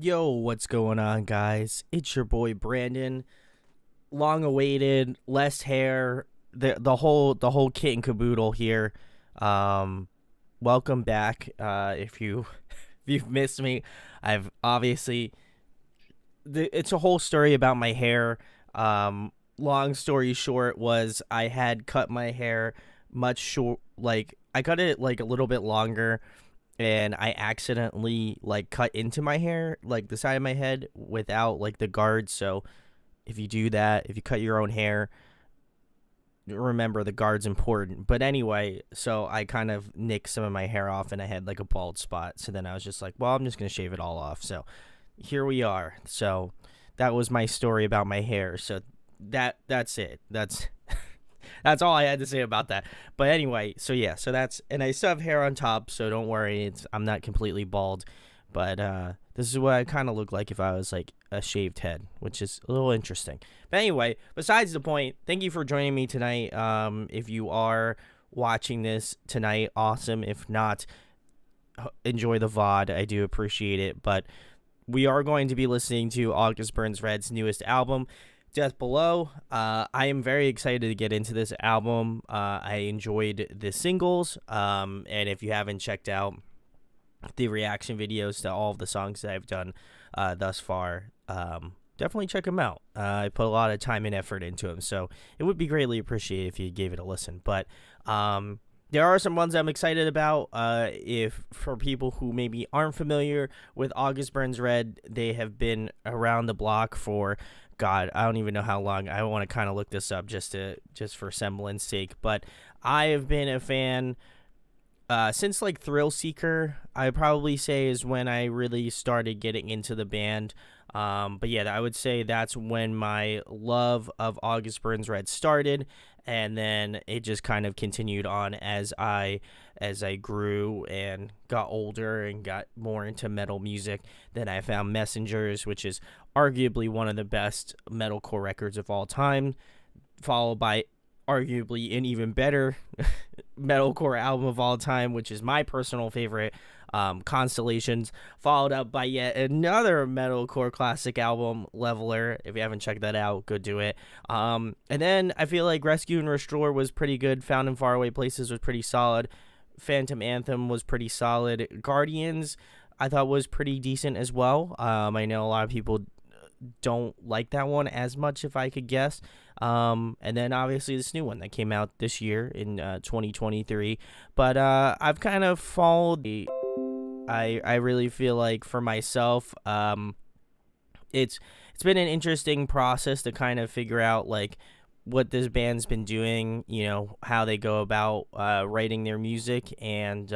Yo, what's going on, guys? It's your boy Brandon. Long awaited, less hair, the whole kit and caboodle here. Um, Welcome back. If you if you've missed me, I've obviously it's a whole story about my hair. Long story short was I had cut my hair much short, like I cut it like a little bit longer and I accidentally like cut into my hair, like the side of my head without like the guard. So if you do that, if you cut your own hair, remember the guard's important. But anyway, so I kind of nicked some of my hair off and I had like a bald spot. So then I was just like, well, I'm just going to shave it all off. So here we are. So that was my story about my hair. So that's it. That's all I had to say about that. But anyway, so yeah, so that's, and I still have hair on top, so don't worry, I'm not completely bald. But this is what I kind of look like if I was like a shaved head, which is a little interesting. But anyway, besides the point, thank you for joining me tonight. If you are watching this tonight, awesome. If not, enjoy the VOD. I do appreciate it. But we are going to be listening to August Burns Red's newest album, Death Below. I am very excited to get into this album. I enjoyed the singles. And if you haven't checked out the reaction videos to all of the songs that I've done thus far, definitely check them out. I put a lot of time and effort into them, so it would be greatly appreciated if you gave it a listen. But there are some ones I'm excited about. If for people who maybe aren't familiar with August Burns Red, they have been around the block for, God, I don't even know how long. I want to kind of look this up just for semblance sake. But I have been a fan since like Thrill Seeker. I probably say is when I really started getting into the band. But yeah, I would say that's when my love of August Burns Red started, and then it just kind of continued on as I grew and got older and got more into metal music. Then I found Messengers, which is arguably one of the best metalcore records of all time, followed by arguably an even better metalcore album of all time, which is my personal favorite, Constellations, followed up by yet another metalcore classic album, Leveler. If you haven't checked that out, go do it. And then I feel like Rescue and Restore was pretty good. Found in Faraway Places was pretty solid. Phantom Anthem was pretty solid. Guardians, I thought was pretty decent as well. I know a lot of people don't like that one as much, if I could guess. And then obviously this new one that came out this year in 2023. But I've kind of followed I really feel like for myself, it's been an interesting process to kind of figure out like what this band's been doing, how they go about writing their music, and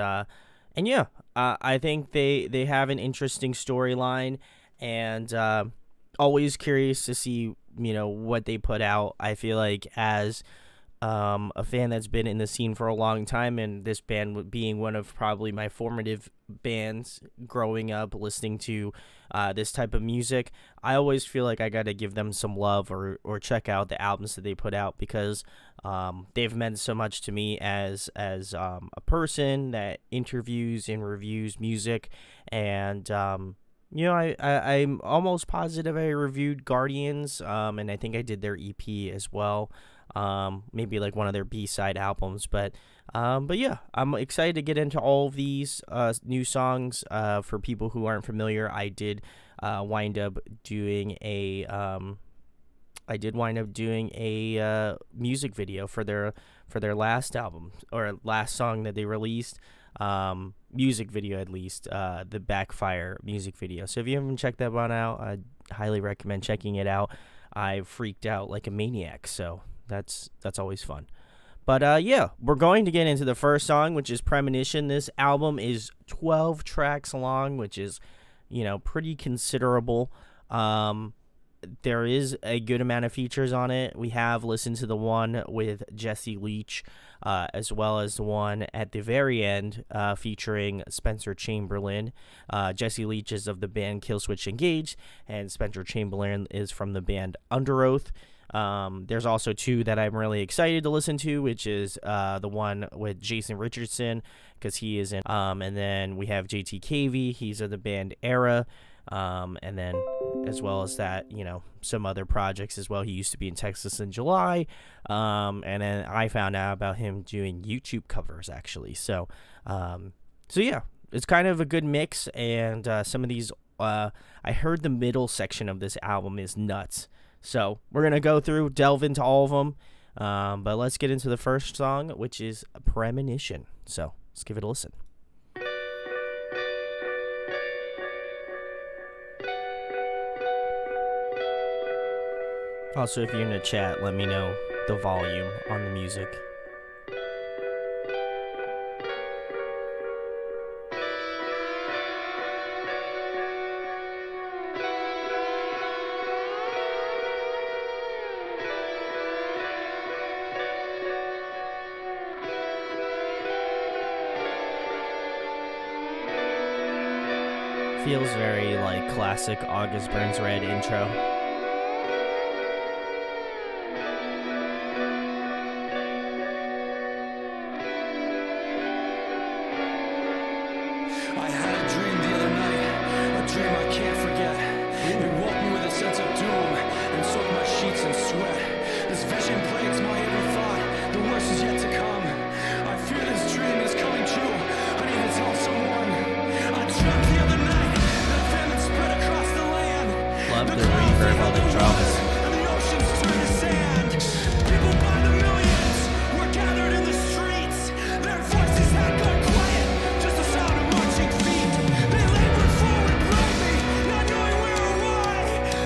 yeah, I think they have an interesting storyline, and always curious to see what they put out. I feel like as a fan that's been in the scene for a long time, and this band being one of probably my formative bands growing up listening to this type of music, I always feel like I got to give them some love or check out the albums that they put out, because they've meant so much to me as a person that interviews and reviews music. And I'm almost positive I reviewed Guardians, and I think I did their EP as well. Maybe like one of their B-side albums, but yeah, I'm excited to get into all of these new songs. For people who aren't familiar, I did wind up doing a music video for their last album, or last song that they released. Music video, at least, the Backfire music video. So if you haven't checked that one out, I highly recommend checking it out. I freaked out like a maniac, so that's always fun. But yeah, we're going to get into the first song, which is Premonition. This album is 12 tracks long, which is pretty considerable. There is a good amount of features on it. We have listened to the one with Jesse Leach, as well as the one at the very end featuring Spencer Chamberlain. Jesse Leach is of the band Killswitch Engage, and Spencer Chamberlain is from the band Under Oath. There's also two that I'm really excited to listen to, which is the one with Jason Richardson, because he is in, and then we have JT Cavey, he's of the band Era. And then as well as that, some other projects as well. He used to be in Texas in July. And then I found out about him doing YouTube covers, actually. So yeah, it's kind of a good mix. And some of these, I heard the middle section of this album is nuts. So we're going to delve into all of them. But let's get into the first song, which is Premonition. So let's give it a listen. Also, if you're in the chat, let me know the volume on the music. Feels very like classic August Burns Red intro. I had a dream the other night, a dream I can't forget. It woke me with a sense of doom and soaked my sheets in sweat. This vision plagues my every thought, the worst is yet to come. I fear this dream is coming true, I need to tell someone. I dreamt the other night that famine spread across the land. Love the reverb on the drums. And the oceans turned to sand. People by the millions were gathered in the streets. Their voices had gone quiet, just the sound of marching feet. They labored forward bravely, not knowing where or why.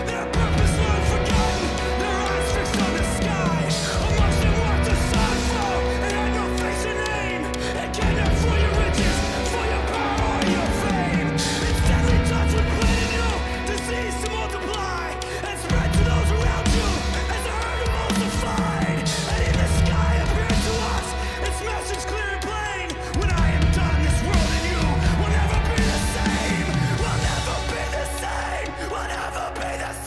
Their purpose long forgotten, their eyes fixed on the sky. Amongst them walked a sorrowful, and had no face or name. It came not for your riches, for your power or your fame. Its deadly touch would plain you, disease to multiply and spread to those around you as a herd emulsified. And in the sky appeared to us its message clear and plain. When I am done, this world and you will never be the same. Will never be the same. Will never be the same.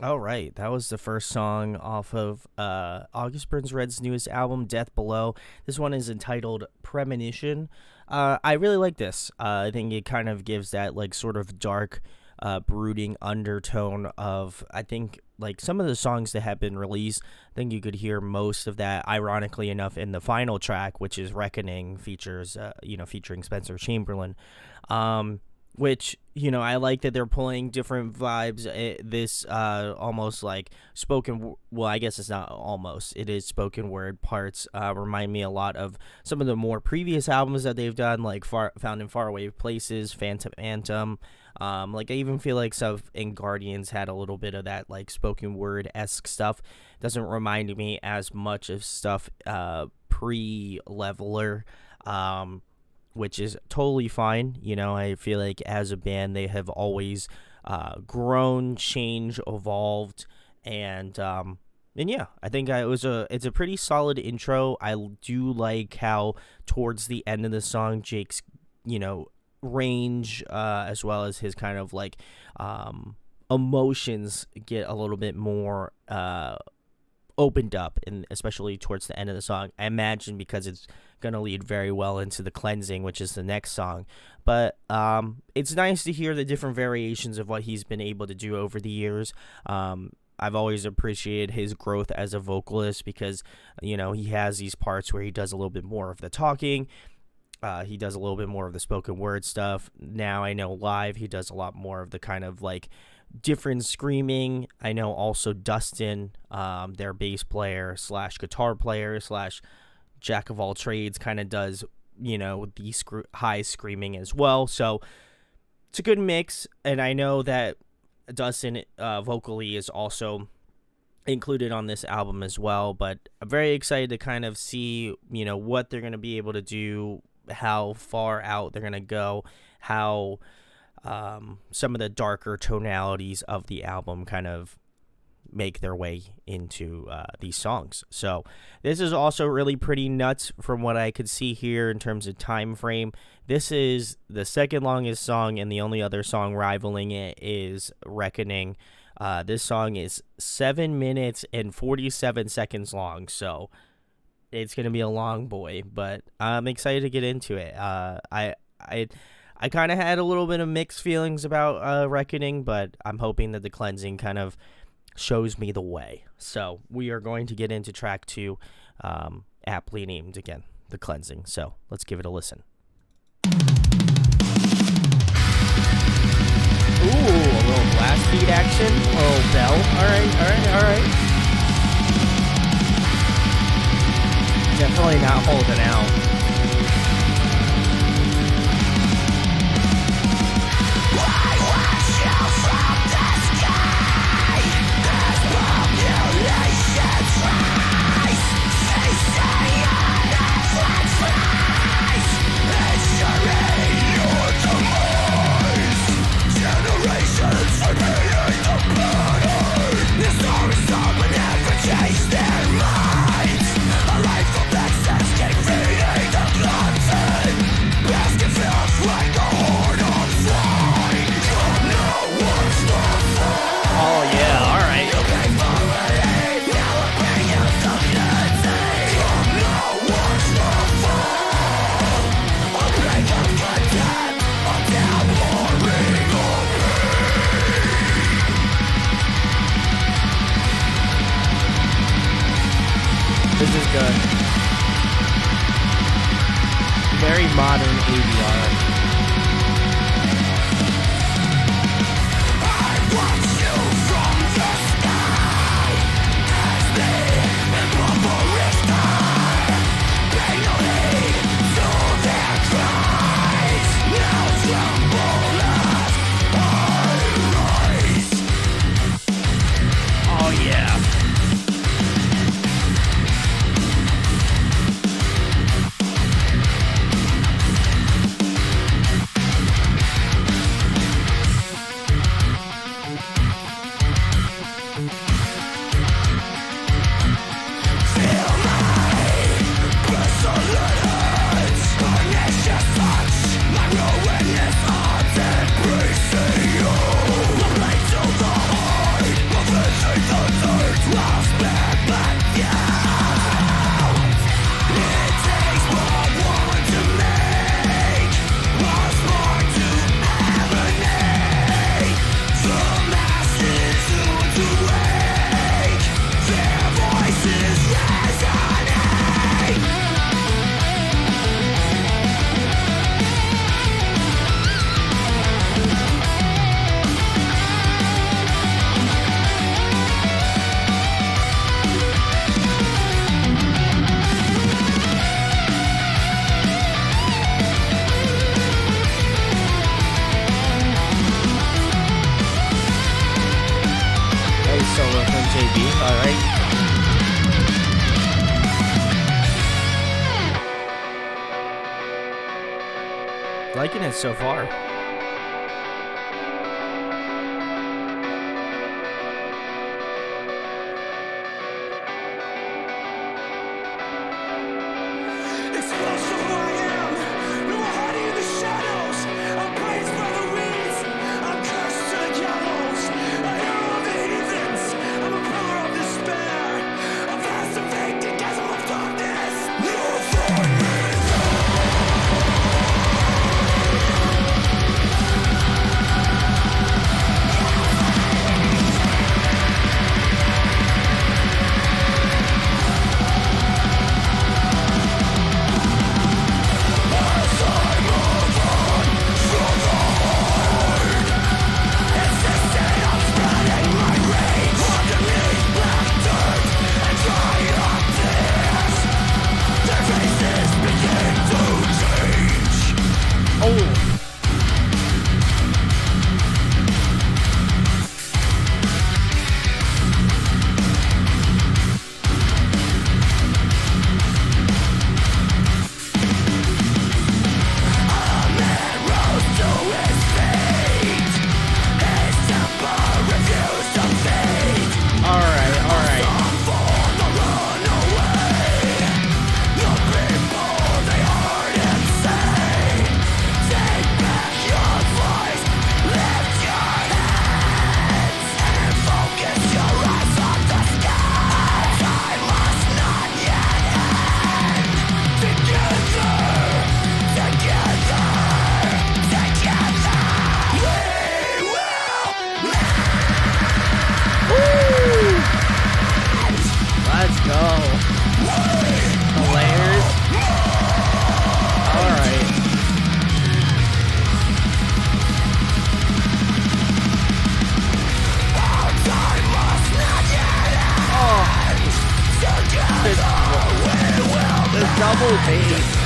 All right, that was the first song off of August Burns Red's newest album, Death Below. This one is entitled Premonition. I really like this. I think it kind of gives that like sort of dark, brooding undertone of, I think, like some of the songs that have been released. I think you could hear most of that, ironically enough, in the final track, which is Reckoning, featuring Spencer Chamberlain. Which, I like that they're pulling different vibes. This almost like well, I guess it's not almost. It is spoken word parts. Remind me a lot of some of the more previous albums that they've done, like Found in Faraway Places, Phantom Anthem. Like I even feel like some in Guardians had a little bit of that like spoken word-esque stuff. Doesn't remind me as much of stuff pre-Leveler. Which is totally fine. I feel like as a band, they have always grown, changed, evolved, and yeah, I think it's a pretty solid intro. I do like how towards the end of the song, Jake's, range, as well as his kind of like emotions get a little bit more opened up, and especially towards the end of the song. I imagine because it's gonna lead very well into The Cleansing, which is the next song. But it's nice to hear the different variations of what he's been able to do over the years. I've always appreciated his growth as a vocalist because he has these parts where he does a little bit more of the talking. He does a little bit more of the spoken word stuff. Now I know live he does a lot more of the kind of like different screaming. I know also Dustin, their bass player / guitar player / jack of all trades, kind of does the high screaming as well. So it's a good mix, and I know that Dustin vocally is also included on this album as well. But I'm very excited to kind of see what they're going to be able to do, how far out they're going to go, how some of the darker tonalities of the album kind of make their way into these songs. So this is also really pretty nuts from what I could see here in terms of time frame. This is the second longest song, and the only other song rivaling it is Reckoning. This song is 7 minutes and 47 seconds long, so it's gonna be a long boy, but I'm excited to get into it. I kind of had a little bit of mixed feelings about Reckoning, but I'm hoping that the cleansing kind of shows me the way. So we are going to get into track 2, aptly named again, the cleansing. So let's give it a listen. Ooh, a little blast beat action, a little bell. All right. Definitely not holding out. This is good. Very modern ADR. Oh yeah. Solo from JB, alright. Liking it so far. Exposed for who I am, no more hiding in the shadows. I'm praised by the winds, I'm cursed to the gallows. A hero of the heathens, I'm a pillar of despair. A vast and vacant chasm of darkness. You'll find me double bass.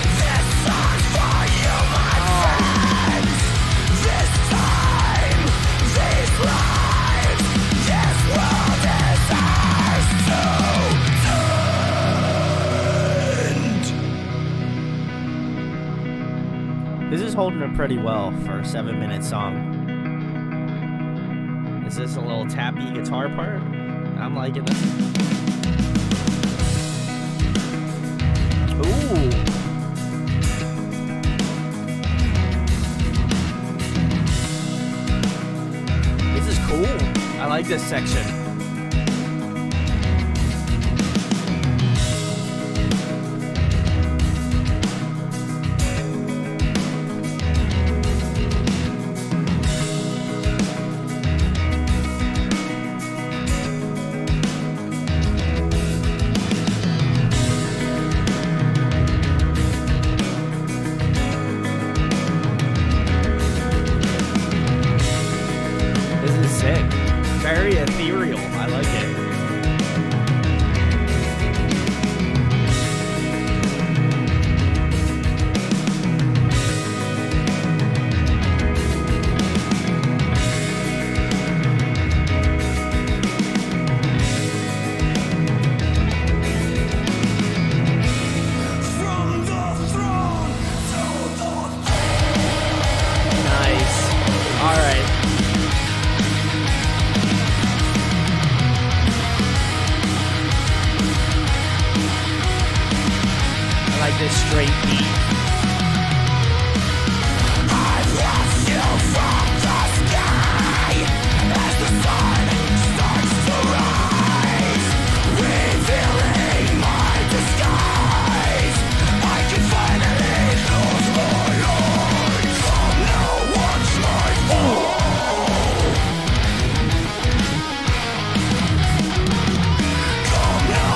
This is holding it pretty well for a 7-minute song. Is this a little tappy guitar part? I'm liking this. Ooh. This is cool. I like this section. Very ethereal. I like it. From the throne to the Nice. All right. Like this straight beat. I've watched you from the sky as the sun starts to rise, revealing my disguise. I can finally lose my life. Come now, watch my fall. Come now, watch my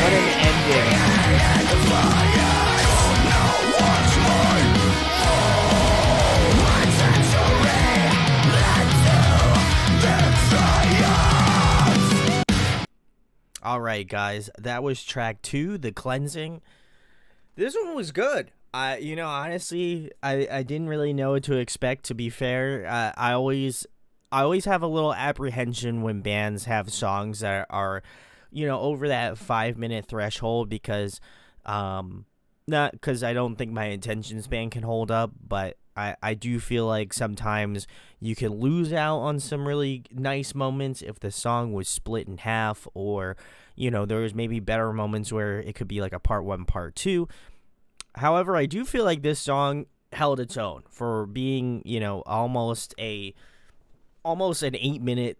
What an ending. All right, guys, that was track 2, The Cleansing. This one was good. Honestly, I didn't really know what to expect, to be fair. I always have a little apprehension when bands have songs that are over that 5-minute threshold, because not because I don't think my attention span can hold up, but I do feel like sometimes you can lose out on some really nice moments if the song was split in half, or there was maybe better moments where it could be like a part 1, part 2. However, I do feel like this song held its own for being almost an 8-minute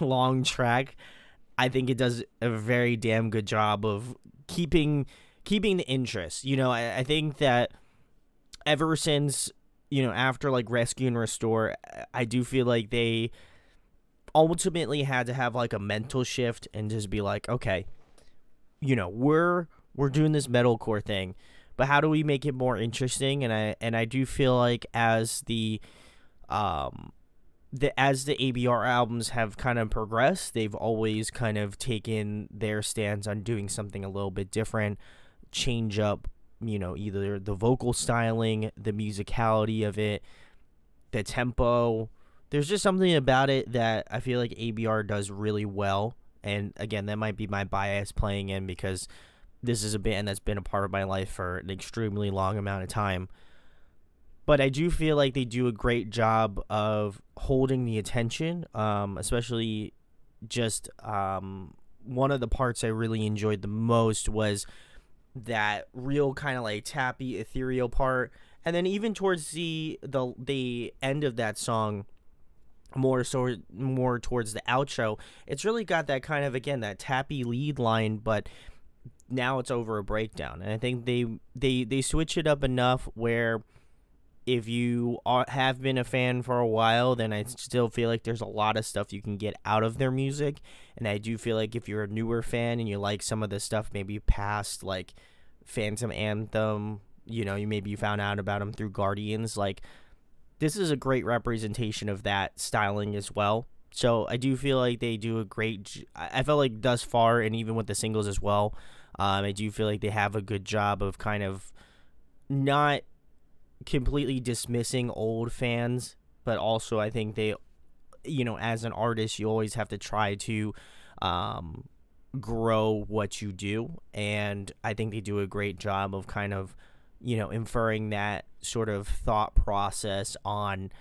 long track. I think it does a very damn good job of keeping the interest. I think that ever since, after like Rescue and Restore, I do feel like they ultimately had to have like a mental shift and just be like, okay, we're doing this metalcore thing, but how do we make it more interesting? And I do feel like as the ABR albums have kind of progressed, they've always kind of taken their stance on doing something a little bit different, change up, either the vocal styling, the musicality of it, the tempo. There's just something about it that I feel like ABR does really well. And again, that might be my bias playing in, because this is a band that's been a part of my life for an extremely long amount of time. But I do feel like they do a great job of holding the attention, especially just one of the parts I really enjoyed the most was that real kind of like tappy, ethereal part. And then even towards the end of that song, more towards the outro, it's really got that kind of, again, that tappy lead line, but now it's over a breakdown. And I think they switch it up enough where if you have been a fan for a while, then I still feel like there's a lot of stuff you can get out of their music. And I do feel like if you're a newer fan and you like some of the stuff maybe past like Phantom Anthem, you maybe found out about them through Guardians, like this is a great representation of that styling as well. So I do feel like they do a great. I felt like thus far, and even with the singles as well, I do feel like they have a good job of kind of not completely dismissing old fans, but also I think they, as an artist, you always have to try to grow what you do, and I think they do a great job of kind of, inferring that sort of thought process on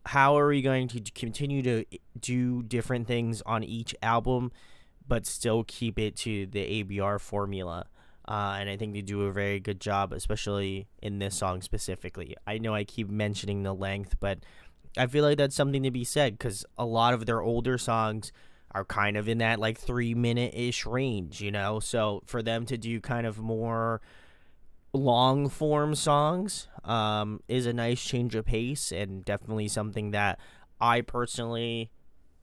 how are we going to continue to do different things on each album, but still keep it to the ABR formula. And I think they do a very good job, especially in this song specifically. I know I keep mentioning the length, but I feel like that's something to be said because a lot of their older songs are kind of in that like 3-minute-ish range, So for them to do kind of more long form songs is a nice change of pace and definitely something that I personally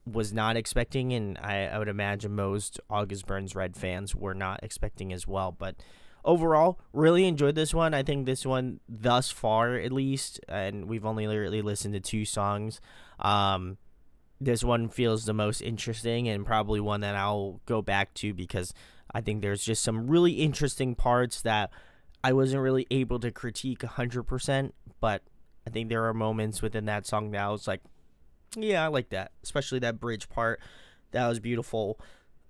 was not expecting, and I would imagine most August Burns Red fans were not expecting as well. But overall, really enjoyed this one. I think this one thus far, at least, and we've only literally listened to 2 songs, this one feels the most interesting and probably one that I'll go back to because I think there's just some really interesting parts that I wasn't really able to critique 100%, but I think there are moments within that song that I was like, yeah, I like that, especially that bridge part. That was beautiful,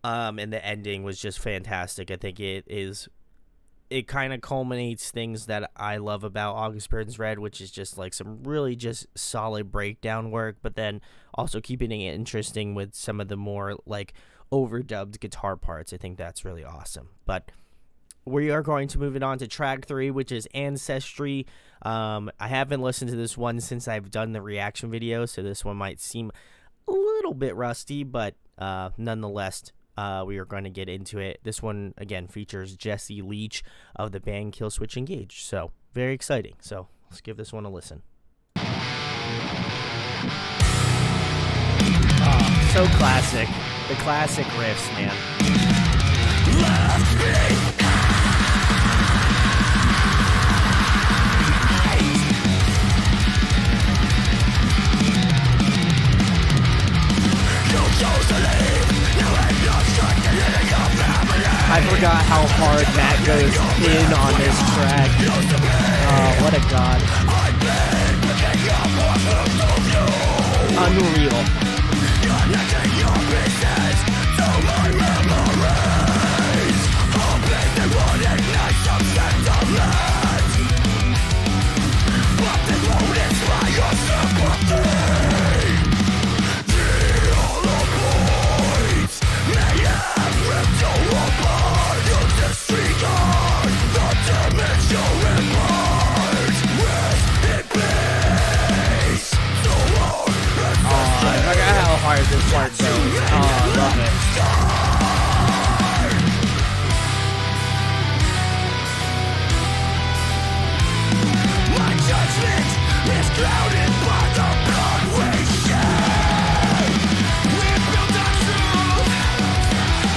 and the ending was just fantastic. I think it kind of culminates things that I love about August Burns Red, which is just like some really just solid breakdown work, but then also keeping it interesting with some of the more like overdubbed guitar parts. I think that's really awesome. But we are going to move it on to track 3, which is Ancestry. I haven't listened to this one since I've done the reaction video, so this one might seem a little bit rusty, but nonetheless, we are going to get into it. This one, again, features Jesse Leach of the band Killswitch Engage, so very exciting. So let's give this one a listen. Oh, so classic. The classic riffs, man. I forgot how hard Matt goes in on this track. Oh, what a god. Unreal. I forgot how hard this part goes. Oh, I love it. My judgment is clouded by the blood we shed. We built our truth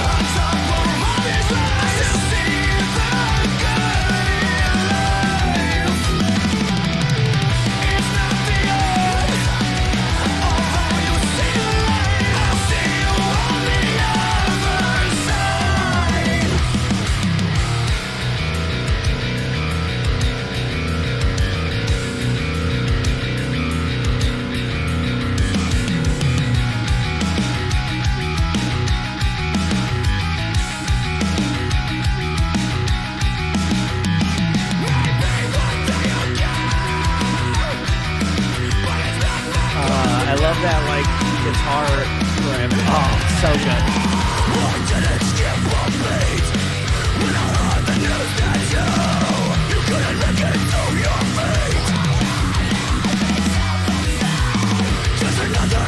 on top of all these lies to see the good in life. It's not the end. Although you see the light, I'll see you on the other side. I love that like guitar riff. Oh, so good. Why didn't skip a beat when I heard the news that you couldn't make it to your feet? Just another.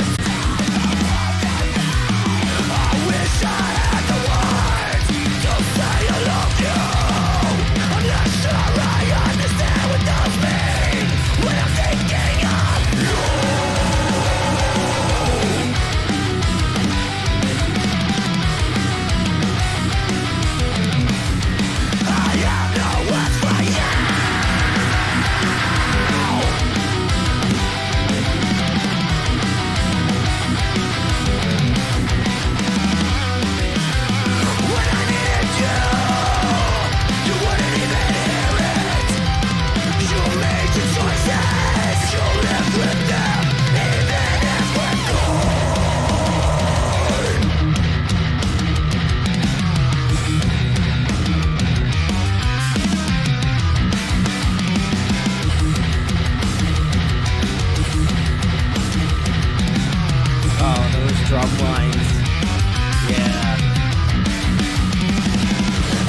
I wish I had the words to say I love you. I'm not sure I understand what those mean when I'm thinking of you. drum lines. Yeah.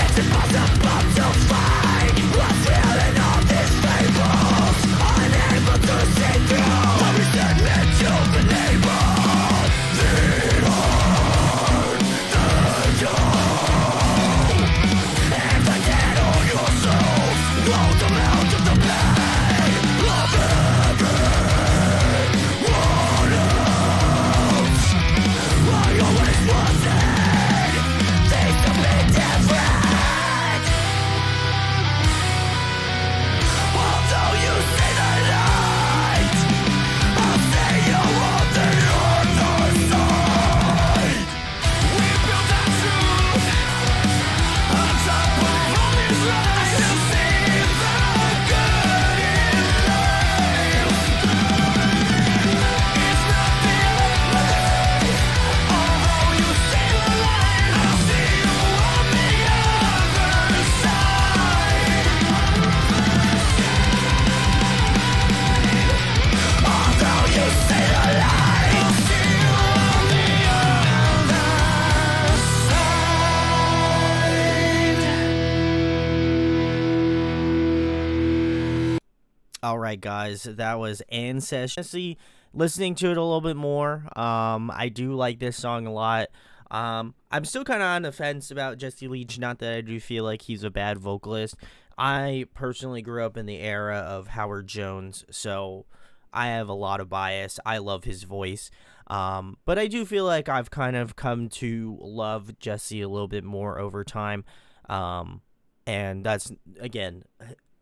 It's impossible to find what's real in all these fables. Unable to see through the resentment to enable. The and the dead on yourself won't amount to the pain of everyone else. I always wanted things to be different. Although you see the light, I'll see you on the other side. We built our truth on top of all these lies to see the good in life. It's not the end. Although you see the light, I'll see you on the other side. Although you see the light, I'll see you on the other side. All right, guys, that was Ancestry. Listening to it a little bit more, I do like this song a lot. I'm still kind of on the fence about Jesse Leach. Not that I do feel like he's a bad vocalist. I personally grew up in the era of Howard Jones, so I have a lot of bias. I love his voice. But I do feel like I've kind of come to love Jesse a little bit more over time. And that's, again,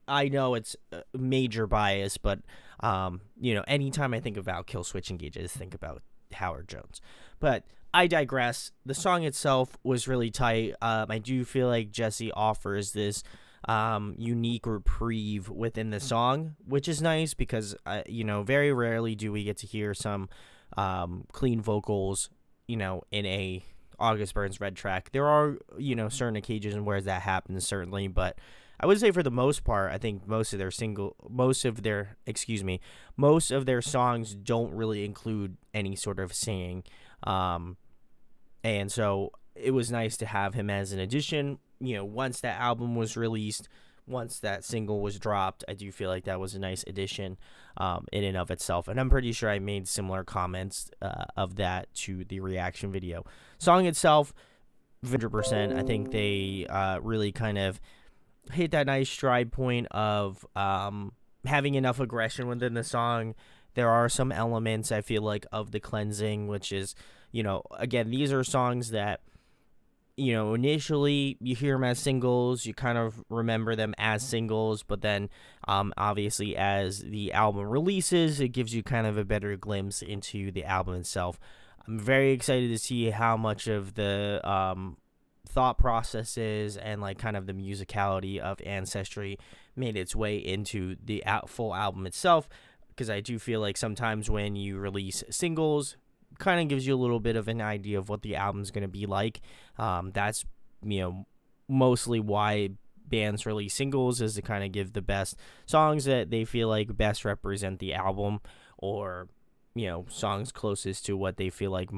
I know it's a major bias, but, anytime I think about Killswitch Engage, I just think about Howard Jones. But I digress. The song itself was really tight. I do feel like Jesse offers this unique reprieve within the song, which is nice because, very rarely do we get to hear some clean vocals, in a August Burns Red track. There are, certain occasions where that happens, certainly, but I would say for the most part, I think most of their songs don't really include any sort of singing. And so it was nice to have him as an addition. Once that album was released, once that single was dropped, I do feel like that was a nice addition in and of itself. And I'm pretty sure I made similar comments of that to the reaction video. Song itself, 100%. I think they really kind of hit that nice stride point of having enough aggression within the song. There are some elements, I feel like, of the cleansing, which is, again, these are songs that, initially you hear them as singles, you kind of remember them as singles, but then obviously as the album releases, it gives you kind of a better glimpse into the album itself. I'm very excited to see how much of the thought processes and like kind of the musicality of Ancestry made its way into the full album itself, because I do feel like sometimes when you release singles, kind of gives you a little bit of an idea of what the album's going to be like. That's mostly why bands release singles, is to kind of give the best songs that they feel like best represent the album, or songs closest to what they feel like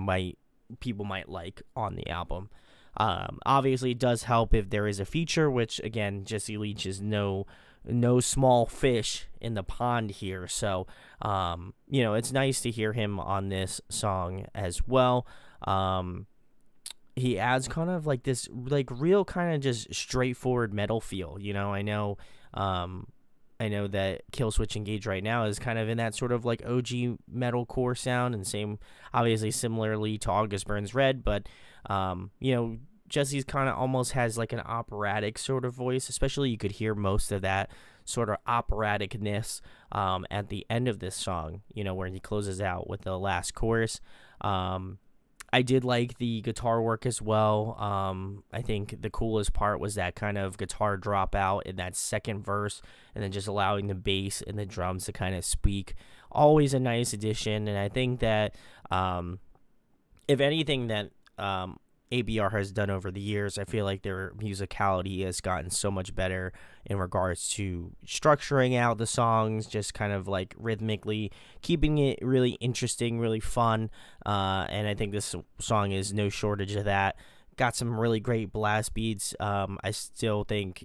people might like on the album. Obviously it does help if there is a feature, which again, Jesse Leach is no small fish in the pond here, so it's nice to hear him on this song as well. He adds kind of like this like real kind of just straightforward metal feel. I know that Killswitch Engage right now is kind of in that sort of like OG metalcore sound, and same obviously similarly to August Burns Red, but Jesse's kind of almost has like an operatic sort of voice, especially you could hear most of that sort of operaticness at the end of this song, where he closes out with the last chorus. I did like the guitar work as well. I think the coolest part was that kind of guitar dropout in that second verse, and then just allowing the bass and the drums to kind of speak. Always a nice addition, and I think that if anything that ABR has done over the years. I feel like their musicality has gotten so much better in regards to structuring out the songs, just kind of like rhythmically, keeping it really interesting, really fun. And I think this song is no shortage of that. Got some really great blast beats. I still think,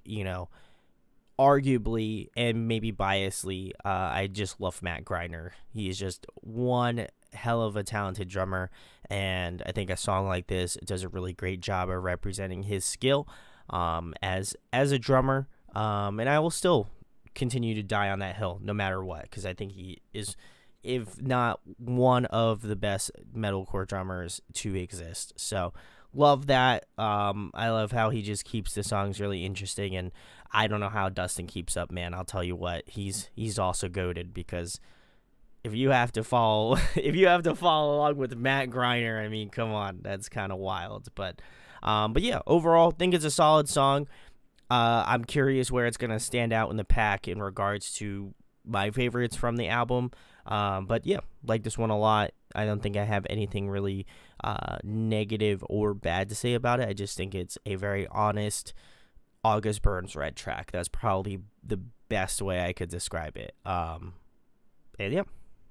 arguably and maybe biasly, I just love Matt Greiner. He is just one hell of a talented drummer, and I think a song like this does a really great job of representing his skill as a drummer. And I will still continue to die on that hill no matter what, because I think he is, if not one of the best metalcore drummers to exist. So love that. I love how he just keeps the songs really interesting, and I don't know how Dustin keeps up, man. I'll tell you what, he's also goated, because if you have to follow along with Matt Greiner, I mean, come on, that's kind of wild. But yeah, overall, think it's a solid song. I'm curious where it's gonna stand out in the pack in regards to my favorites from the album. But yeah, like this one a lot. I don't think I have anything really negative or bad to say about it. I just think it's a very honest August Burns Red track. That's probably the best way I could describe it. And yeah,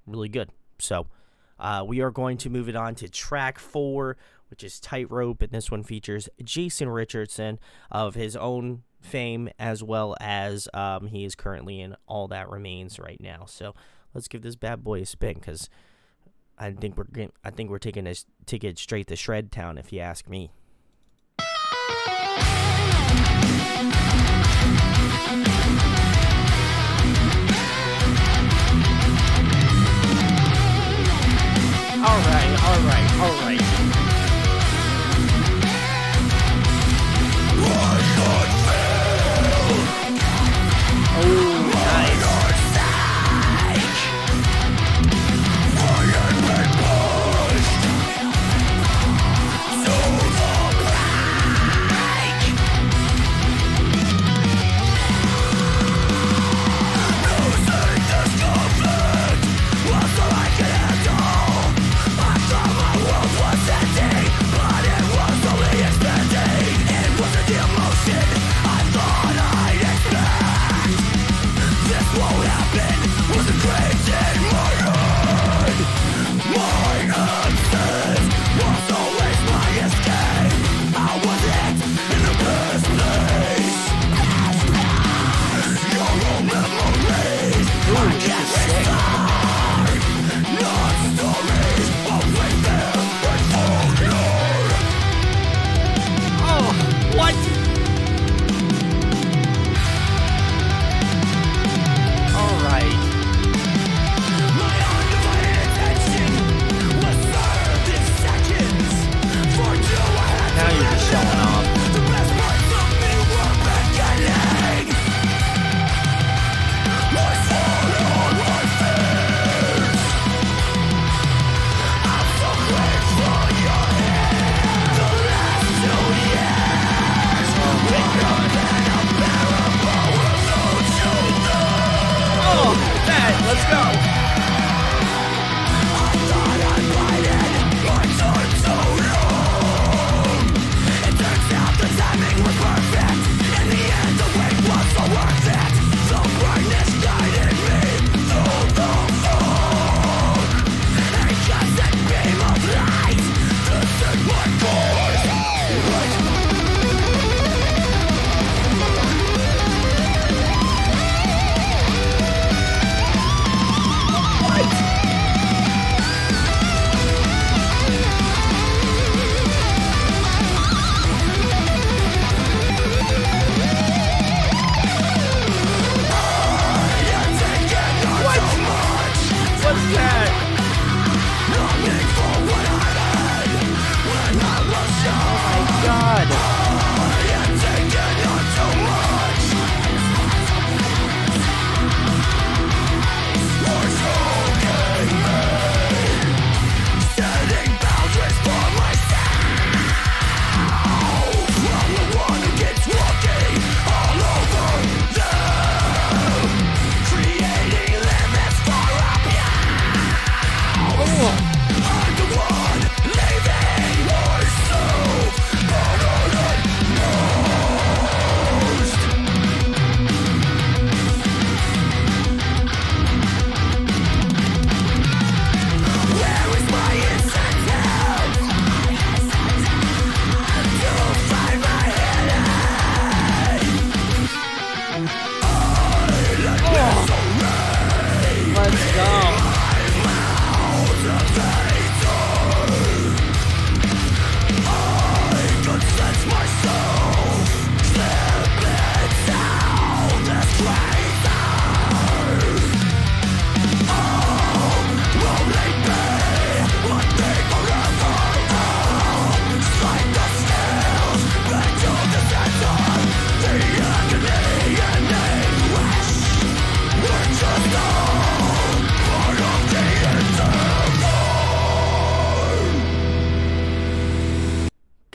really good. So we are going to move it on to track 4, which is Tightrope, and this one features Jason Richardson of his own fame, as well as he is currently in All That Remains right now. So let's give this bad boy a spin, because I think we're taking this ticket straight to Shred Town, if you ask me. All right. Oh, nice.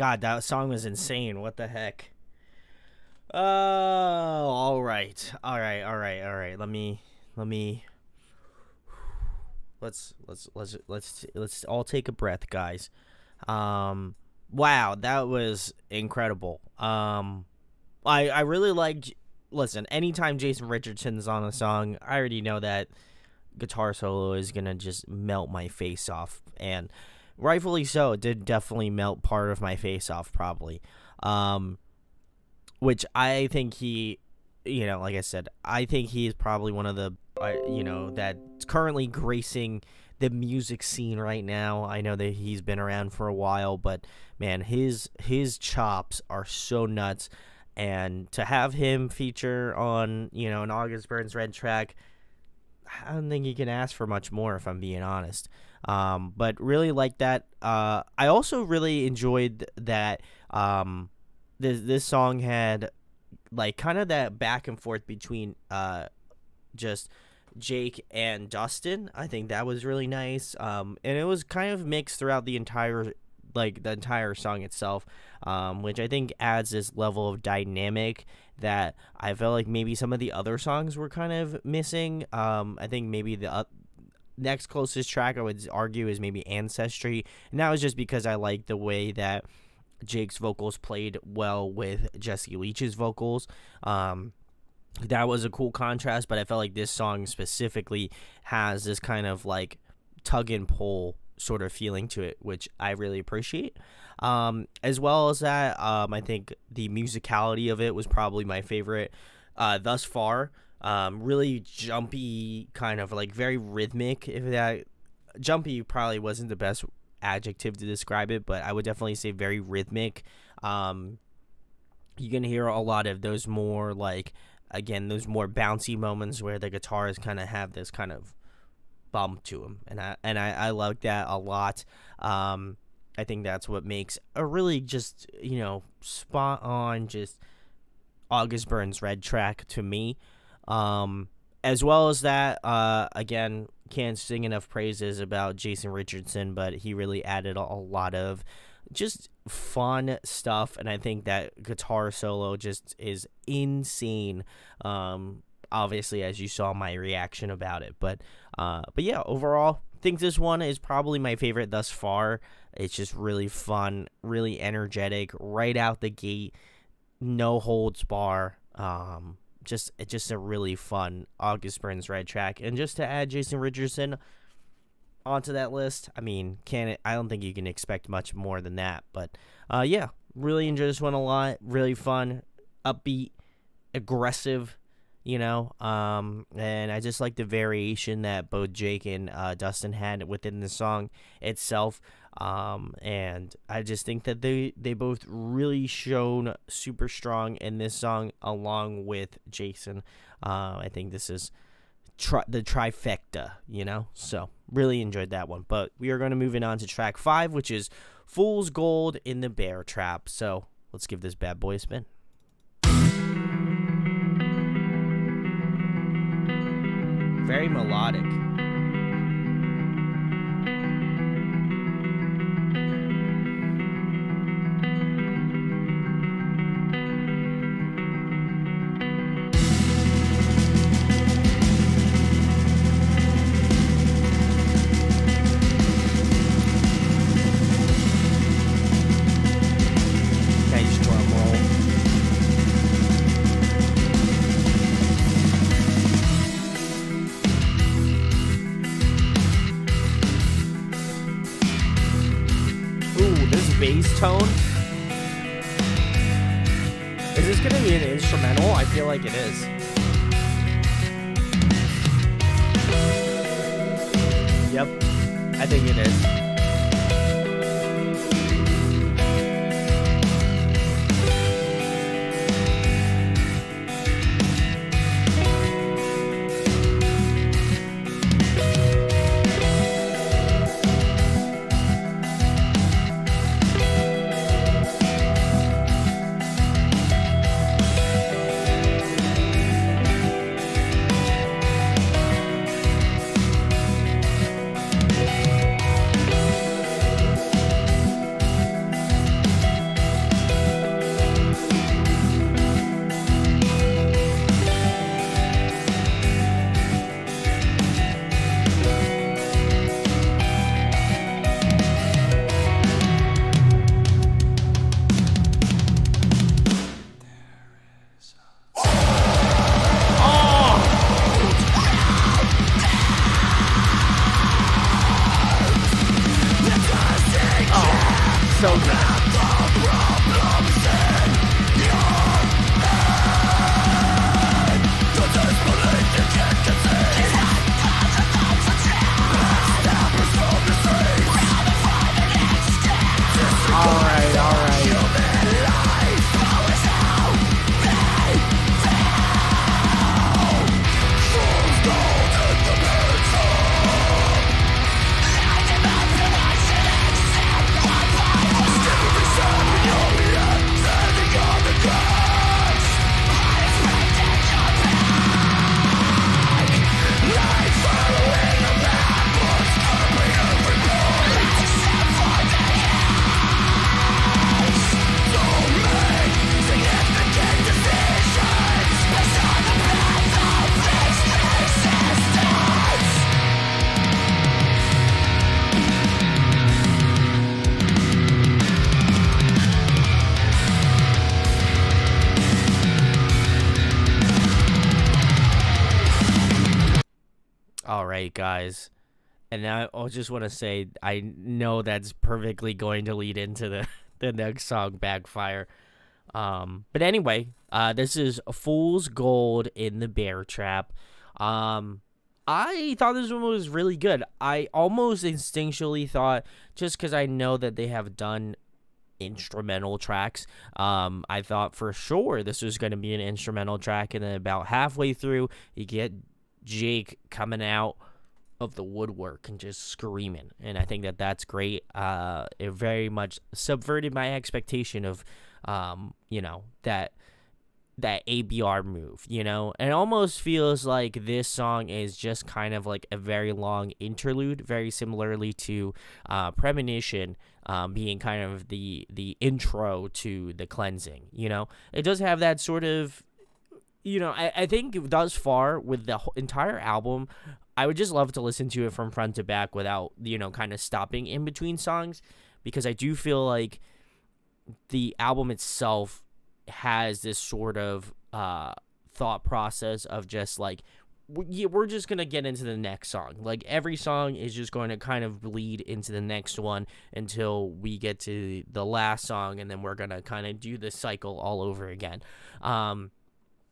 God, that song was insane. What the heck? Oh, all right, all right, all right, all right. Let me. Let's all take a breath, guys. Wow, that was incredible. I really like. Listen, anytime Jason Richardson's on a song, I already know that guitar solo is gonna just melt my face off, and rightfully so. It did definitely melt part of my face off, probably. Which I think he, like I said, I think he is probably one of the, that's currently gracing the music scene right now. I know that he's been around for a while, but man, his chops are so nuts, and to have him feature on, an August Burns Red track, I don't think you can ask for much more, if I'm being honest. But really like that. I also really enjoyed that. This song had like kind of that back and forth between just Jake and Dustin. I think that was really nice. And it was kind of mixed throughout the entire song itself, which I think adds this level of dynamic that I felt like maybe some of the other songs were kind of missing. I think maybe the next closest track I would argue is maybe Ancestry, and that was just because I like the way that Jake's vocals played well with Jesse Leach's vocals. That was a cool contrast, but I felt like this song specifically has this kind of like tug and pull sort of feeling to it, which I really appreciate. As well as that, I think the musicality of it was probably my favorite thus far. Really jumpy, kind of like very rhythmic. If that jumpy probably wasn't the best adjective to describe it, but I would definitely say very rhythmic. You're gonna hear a lot of those more like, again, those more bouncy moments where the guitars kind of have this kind of bump to them, and I like that a lot. I think that's what makes a really just spot on just August Burns Red track to me. As well as that, again, can't sing enough praises about Jason Richardson, but he really added a lot of just fun stuff, and I think that guitar solo just is insane. Obviously, as you saw my reaction about it, but yeah, overall, I think this one is probably my favorite thus far. It's just really fun, really energetic, right out the gate, no holds bar. Just a really fun August Burns Red track, and just to add Jason Richardson onto that list, I mean, I don't think you can expect much more than that. But yeah, really enjoyed this one a lot. Really fun, upbeat, aggressive, and I just like the variation that both Jake and Dustin had within the song itself. And I just think that they both really shown super strong in this song along with Jason. I think this is the trifecta, so really enjoyed that one. But we are going to move on to track 5, which is Fool's Gold in the Bear Trap. So let's give this bad boy a spin. Very melodic. Nice drum roll. Bass tone. Is this gonna be an instrumental? I feel like it is. Yep, I think it is. so good. All right, all right. All right, guys. And now I just want to say I know that's perfectly going to lead into the next song, Backfire. But anyway, this is Fool's Gold in the Bear Trap. I thought this one was really good. I almost instinctually thought, just because I know that they have done instrumental tracks, I thought for sure this was going to be an instrumental track, and then about halfway through, you get Jake coming out of the woodwork and just screaming, and I think that that's great. It very much subverted my expectation of that ABR move, and it almost feels like this song is just kind of like a very long interlude, very similarly to Premonition being kind of the intro to the cleansing. It does have that sort of, I think thus far with the entire album, I would just love to listen to it from front to back without, kind of stopping in between songs, because I do feel like the album itself has this sort of thought process of just like, we're just going to get into the next song. Like every song is just going to kind of bleed into the next one until we get to the last song, and then we're going to kind of do the cycle all over again.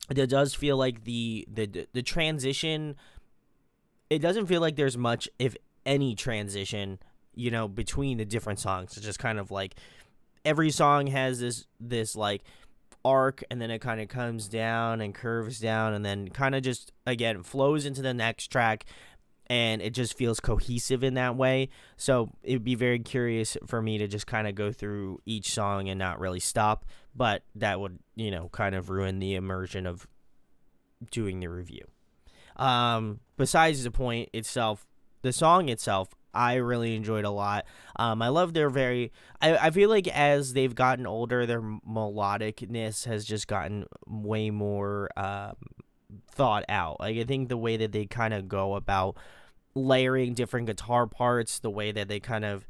It does feel like the transition, it doesn't feel like there's much, if any, transition, between the different songs. It's just kind of like every song has this like arc, and then it kind of comes down and curves down, and then kind of just, again, flows into the next track, and it just feels cohesive in that way. So it would be very curious for me to just kind of go through each song and not really stop, but that would, kind of ruin the immersion of doing the review. Besides the point itself, the song itself, I really enjoyed a lot. I love their I feel like as they've gotten older, their melodicness has just gotten way more thought out. Like, I think the way that they kind of go about layering different guitar parts, the way that they kind of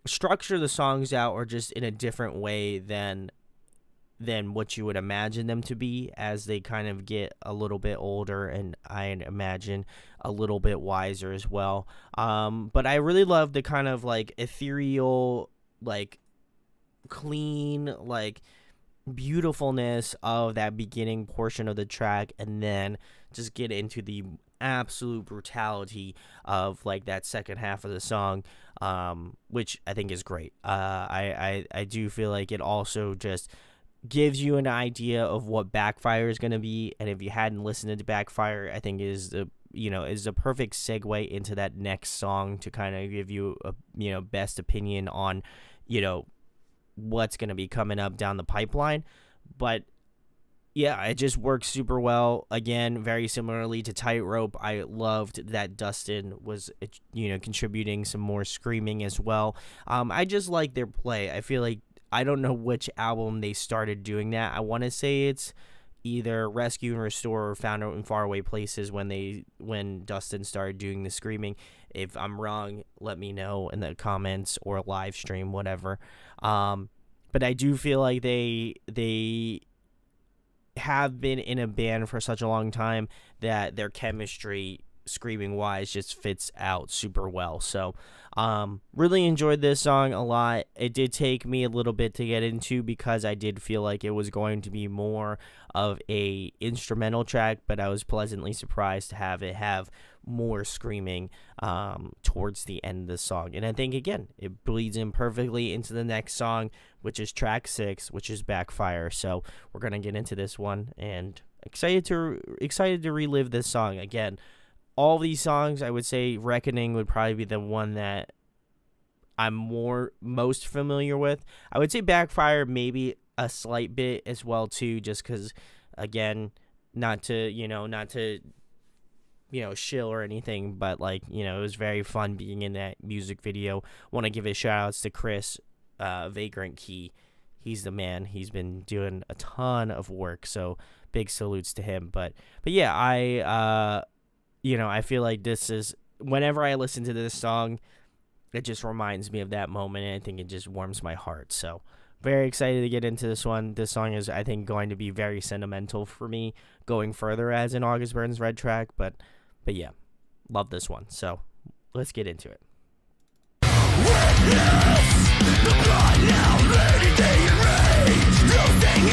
structure the songs out, or just in a different way than what you would imagine them to be as they kind of get a little bit older, and I imagine a little bit wiser as well. But I really love the kind of like ethereal, like clean, like beautifulness of that beginning portion of the track, and then just get into the absolute brutality of like that second half of the song, which I think is great. I do feel like it also just gives you an idea of what Backfire is going to be, and if you hadn't listened to Backfire, I think is the perfect segue into that next song to kind of give you a best opinion on what's going to be coming up down the pipeline. But yeah, it just works super well. Again, very similarly to Tightrope, I loved that Dustin was contributing some more screaming as well. I just like their play. I feel like, I don't know which album they started doing that. I want to say it's either Rescue and Restore or Found Out in Faraway Places when Dustin started doing the screaming. If I'm wrong, let me know in the comments or live stream, whatever. But I do feel like they have been in a band for such a long time that their chemistry screaming wise just fits out super well. So really enjoyed this song a lot. It did take me a little bit to get into because I did feel like it was going to be more of a instrumental track, but I was pleasantly surprised to have it have more screaming towards the end of the song. And I think, again, it bleeds in perfectly into the next song, which is track 6, which is Backfire. So we're going to get into this one, and excited to relive this song again. All these songs, I would say Reckoning would probably be the one that I'm most familiar with. I would say Backfire maybe a slight bit as well too, just because, again, not to shill or anything, but like, it was very fun being in that music video. Want to give a shout outs to Chris, Vagrant Key. He's the man. He's been doing a ton of work, so big salutes to him. But yeah, I feel like this is, whenever I listen to this song, it just reminds me of that moment, and I think it just warms my heart. So very excited to get into this one. This song is, I think, going to be very sentimental for me going further as an August Burns Red track, but yeah, love this one. So let's get into it. Nothing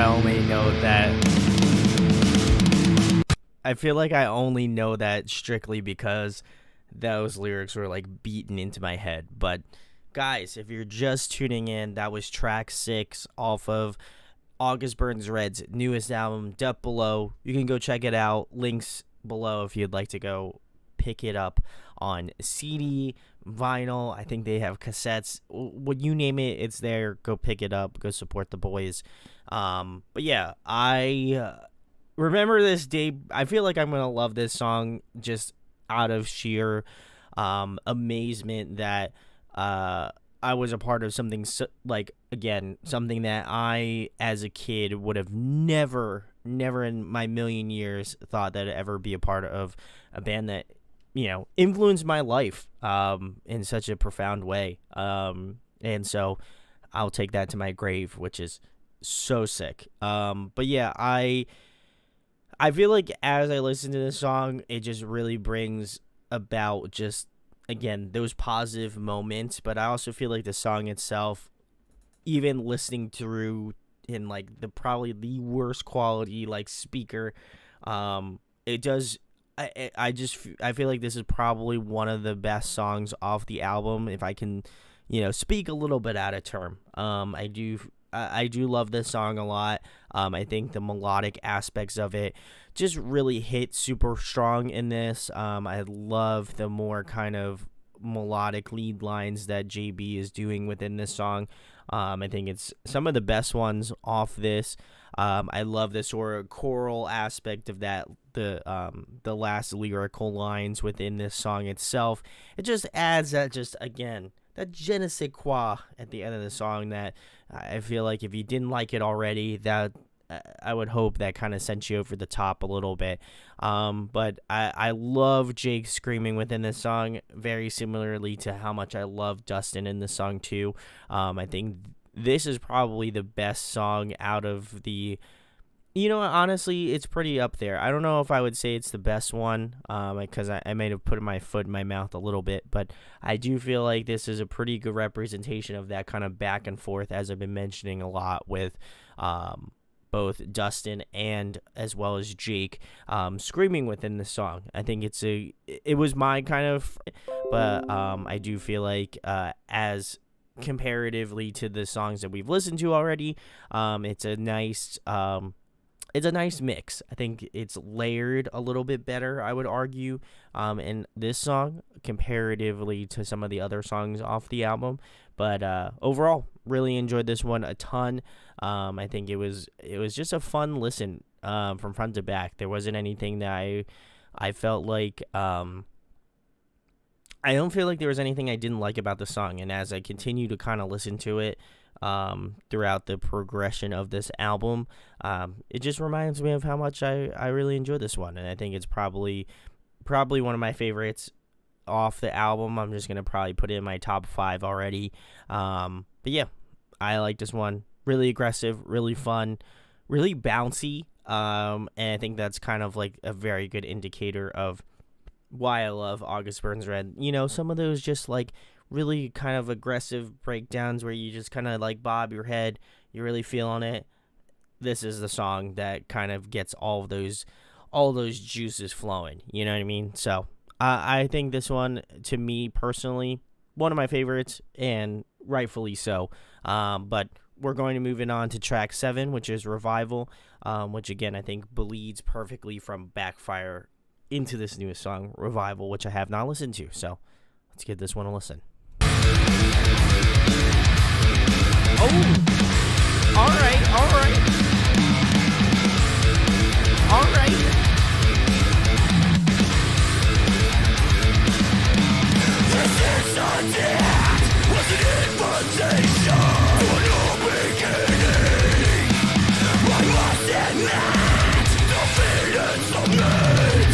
only know that. I feel like I only know that strictly because those lyrics were like beaten into my head. But guys, if you're just tuning in, that was track 6 off of August Burns Red's newest album, Depth Below. You can go check it out. Links below if you'd like to go pick it up on CD, vinyl. I think they have cassettes. When you name it, it's there. Go pick it up. Go support the boys. But yeah, I remember this day. I feel like I'm gonna love this song just out of sheer amazement that I was a part of something something that I, as a kid, would have never in my million years thought that I'd ever be a part of a band that, influenced my life in such a profound way. And so I'll take that to my grave, which is so sick. But yeah, I feel like as I listen to this song, it just really brings about just, again, those positive moments. But I also feel like the song itself, even listening through in like probably the worst quality like speaker, it does. I feel like this is probably one of the best songs off the album. If I can, speak a little bit out of term, I do love this song a lot. I think the melodic aspects of it just really hit super strong in this. I love the more kind of melodic lead lines that JB is doing within this song. I think it's some of the best ones off this. I love the sort of choral aspect of that, the last lyrical lines within this song itself. It just adds that, just again, that je ne sais quoi at the end of the song that I feel like if you didn't like it already, that I would hope that kind of sent you over the top a little bit. But I love Jake screaming within this song, very similarly to how much I love Dustin in this song too. I think this is probably the best song out of the... honestly, it's pretty up there. I don't know if I would say it's the best one, because I might have put my foot in my mouth a little bit, but I do feel like this is a pretty good representation of that kind of back and forth, as I've been mentioning a lot with both Dustin and as well as Jake screaming within the song. I think it was my kind of, but I do feel like as comparatively to the songs that we've listened to already, it's a nice mix. I think it's layered a little bit better, I would argue, in this song comparatively to some of the other songs off the album. But overall, really enjoyed this one a ton. I think it was just a fun listen from front to back. There wasn't anything that I felt like... I don't feel like there was anything I didn't like about the song. And as I continue to kind of listen to it throughout the progression of this album, it just reminds me of how much I really enjoyed this one. And I think it's probably one of my favorites off the album. I'm just going to probably put it in my top 5 already. But yeah, I like this one. Really aggressive, really fun, really bouncy. And I think that's kind of like a very good indicator of why I love August Burns Red. Some of those just like really kind of aggressive breakdowns where you just kind of like bob your head, you're really feeling it. This is the song that kind of gets all those juices flowing. You know what I mean? So I think this one, to me personally, one of my favorites, and rightfully so. But we're going to move it on to track 7, which is Revival, which again I think bleeds perfectly from Backfire into this newest song, Revival, which I have not listened to. So let's give this one a listen. Oh, all right. This is a death, was an invitation for no beginning. I must admit, the feelings of me,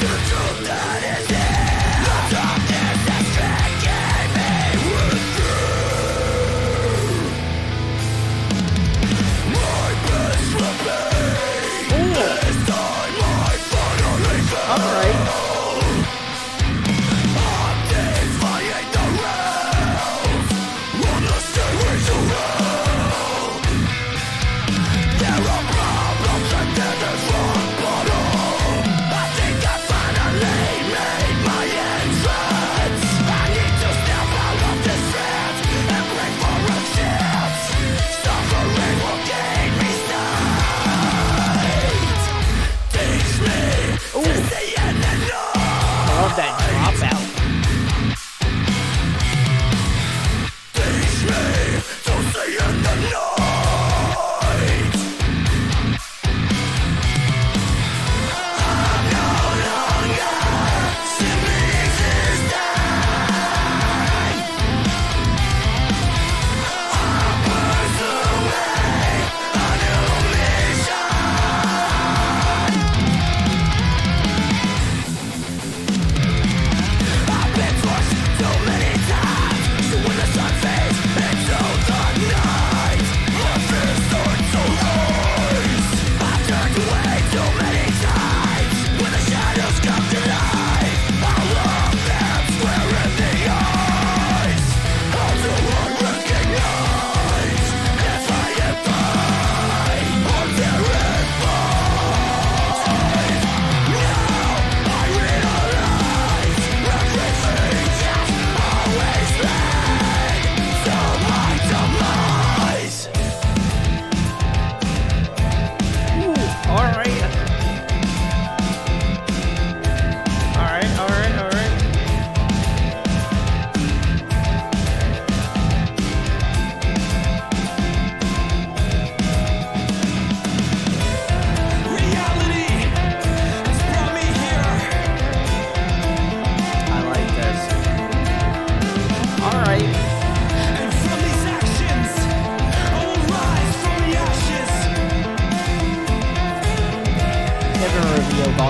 the truth that is here, the darkness that's stricken me with fear. My best will be, this time I finally found. All right. I'm defying the rules, on the stairways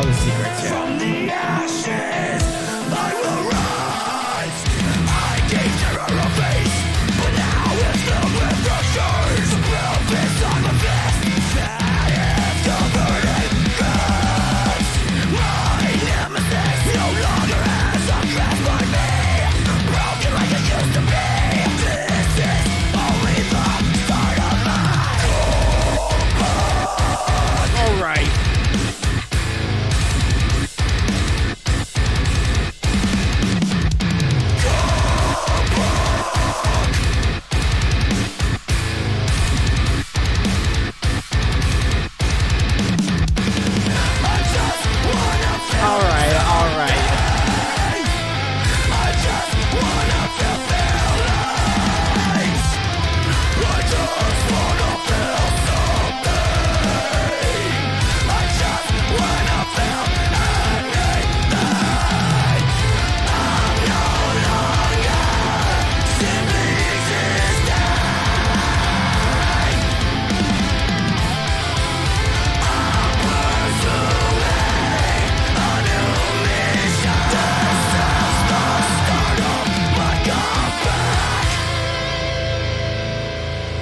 all the secrets here. From the ashes, I will rise. I gave terror a face, but now it's filled with pressures. The purpose on my fist, that is covered in cuts. My nemesis no longer has a grasp on me. Broken like it used to be. This is only the start of my All right. All right, all right.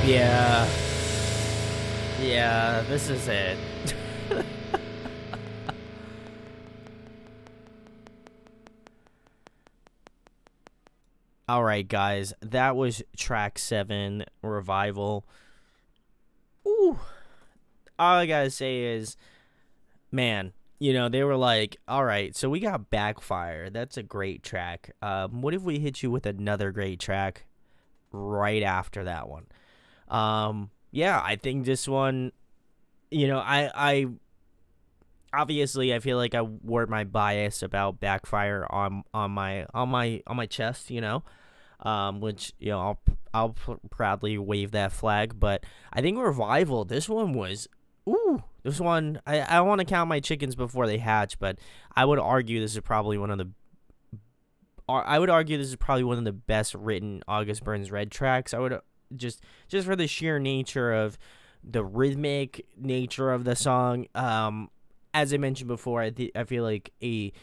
Yeah. Yeah, this is it. All right, guys. That was track 7, Revival. Ooh. All I gotta say is, man, you know, they were like, all right, so we got Backfire. That's a great track. What if we hit you with another great track right after that one? Yeah, I think this one, you know, I obviously I feel like I wore my bias about Backfire on my chest, you know, which, you know, I'll proudly wave that flag. But I think Revival, this one was, this one, I want to count my chickens before they hatch, but I would argue this is probably one of the best written August Burns Red tracks. I would just for the sheer nature of the rhythmic nature of the song. As I mentioned before, I feel like a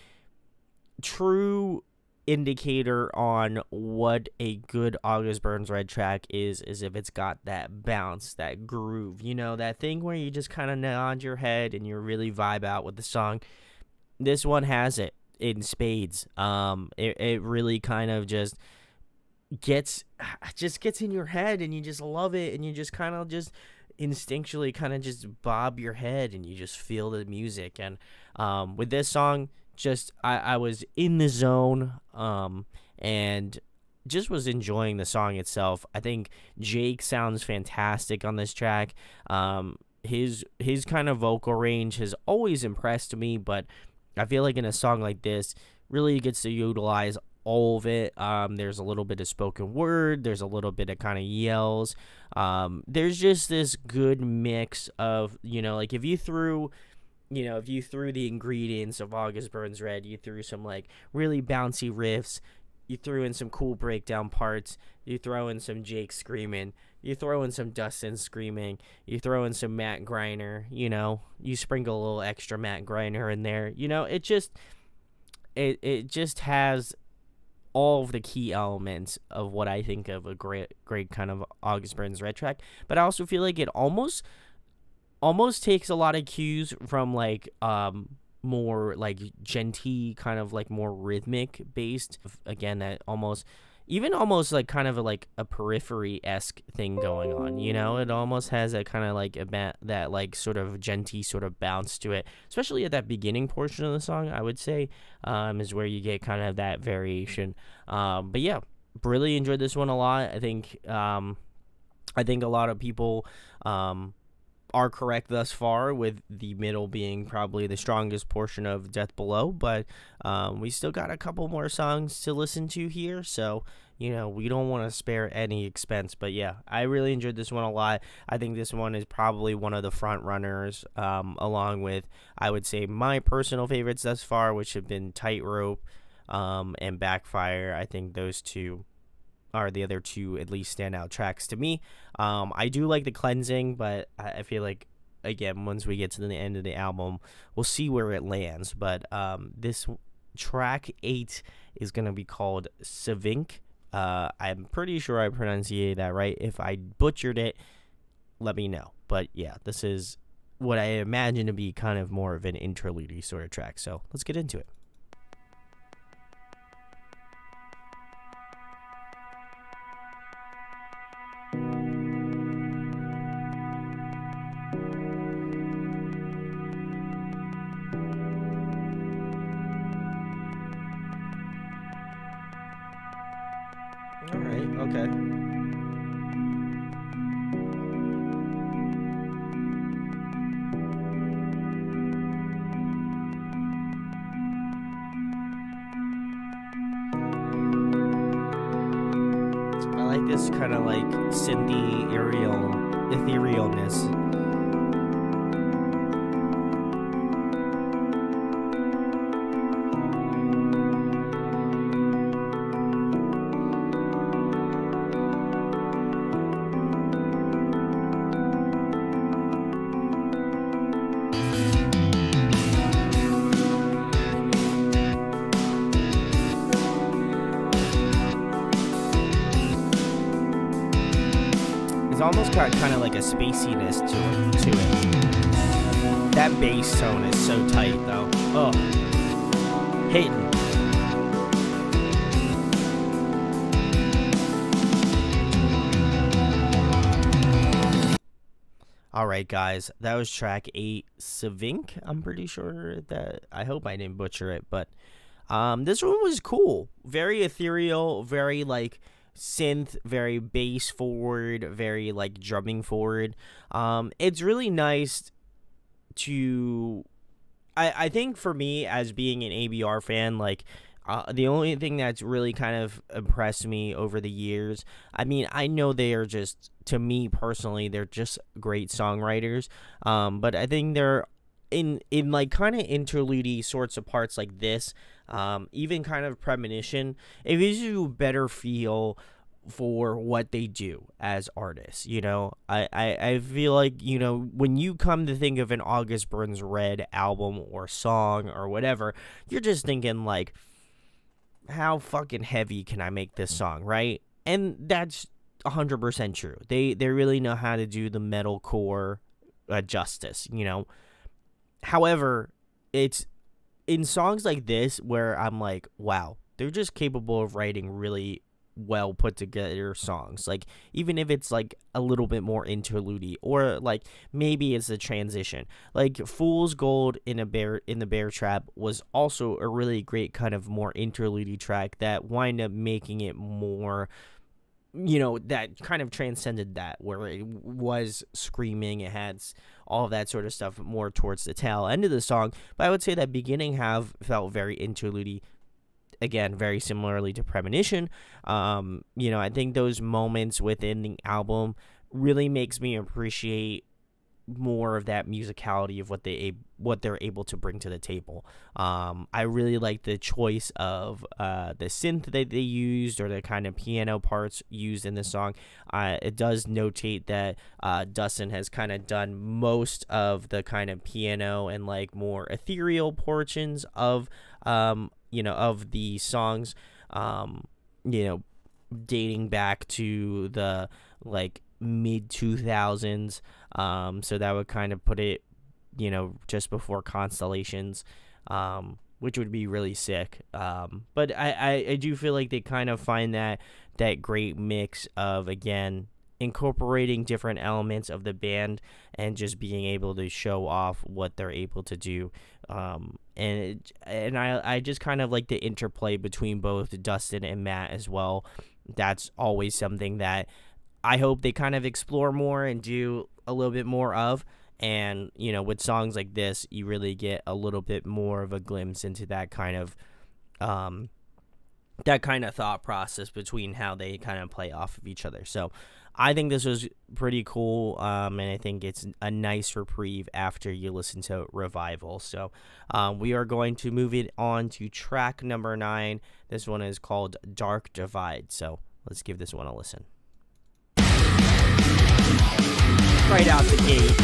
true indicator on what a good August Burns Red track is if it's got that bounce, that groove, you know, that thing where you just kind of nod your head and you really vibe out with the song. This one has it in spades. It really kind of just gets in your head, and you just love it, and you just kind of just instinctually kind of just bob your head, and you just feel the music. And with this song, just I was in the zone, and just was enjoying the song itself. I think Jake sounds fantastic on this track. His kind of vocal range has always impressed me, but I feel like in a song like this, really gets to utilize all of it. There's a little bit of spoken word. There's a little bit of kind of yells. There's just this good mix of, you know, like if you threw the ingredients of August Burns Red, you threw some like really bouncy riffs, you threw in some cool breakdown parts, you throw in some Jake screaming, you throw in some Dustin screaming, you throw in some Matt Greiner, you know, you sprinkle a little extra Matt Greiner in there, you know, it just has all of the key elements of what I think of a great kind of August Burns Red track. But I also feel like it almost takes a lot of cues from like more like genty, kind of like more rhythmic based, again, that almost like kind of like a Periphery-esque thing going on, you know. It almost has a kind of like that like sort of genty sort of bounce to it, especially at that beginning portion of the song, I would say, is where you get kind of that variation. But yeah, really enjoyed this one a lot. I think a lot of people are correct thus far, with the middle being probably the strongest portion of Death Below, but we still got a couple more songs to listen to here, so, you know, we don't want to spare any expense. But yeah, I really enjoyed this one a lot. I think this one is probably one of the front runners, along with, I would say, my personal favorites thus far, which have been Tightrope and Backfire. I think those two are the other two at least standout tracks to me. I do like the Cleansing, but I feel like again, once we get to the end of the album, we'll see where it lands. But this track 8 is going to be called Savink. I'm pretty sure I pronunciated that right. If I butchered it, let me know. But yeah, this is what I imagine to be kind of more of an interlude sort of track. So let's get into it. All right, okay. I like this kind of like synthy etherealness. It's almost got kind of like a spaciness to it. That bass tone is so tight, though. Oh, hitting. All right, guys, that was track 8, Savink. I'm pretty sure that, I hope I didn't butcher it, but this one was cool. Very ethereal, very like synth, very bass forward, very like drumming forward. It's really nice to, I think for me as being an ABR fan, like the only thing that's really kind of impressed me over the years, I mean, I know they are just, to me personally, they're just great songwriters, but I think they're in like kind of interlude sorts of parts like this, even kind of Premonition, it gives you a better feel for what they do as artists. You know, I feel like, you know, when you come to think of an August Burns Red album or song or whatever, you're just thinking like, how fucking heavy can I make this song, right? And that's 100% true. They really know how to do the metalcore justice, you know. However, it's in songs like this where I'm like, wow, they're just capable of writing really well put together songs. Like, even if it's like a little bit more interlude, or like maybe it's a transition. Like Fool's Gold in the Bear Trap was also a really great kind of more interlude track that wind up making it more, you know, that kind of transcended that, where it was screaming, it had all of that sort of stuff more towards the tail end of the song. But I would say that beginning half felt very interlude, again, very similarly to Premonition. You know, I think those moments within the album really makes me appreciate more of that musicality of what they're able to bring to the table. I really like the choice of the synth that they used, or the kind of piano parts used in the song. It does notate that Dustin has kind of done most of the kind of piano and like more ethereal portions of you know, of the songs, you know, dating back to the like mid 2000s. So that would kind of put it, you know, just before Constellations, which would be really sick. But I do feel like they kind of find that great mix of, again, incorporating different elements of the band and just being able to show off what they're able to do. And I just kind of like the interplay between both Dustin and Matt as well. That's always something that I hope they kind of explore more and do a little bit more of. And, you know, with songs like this, you really get a little bit more of a glimpse into that kind of thought process between how they kind of play off of each other. So I think this was pretty cool, and I think it's a nice reprieve after you listen to Revival. So we are going to move it on to track number 9. This one is called Dark Divide. So let's give this one a listen. Right out the gate,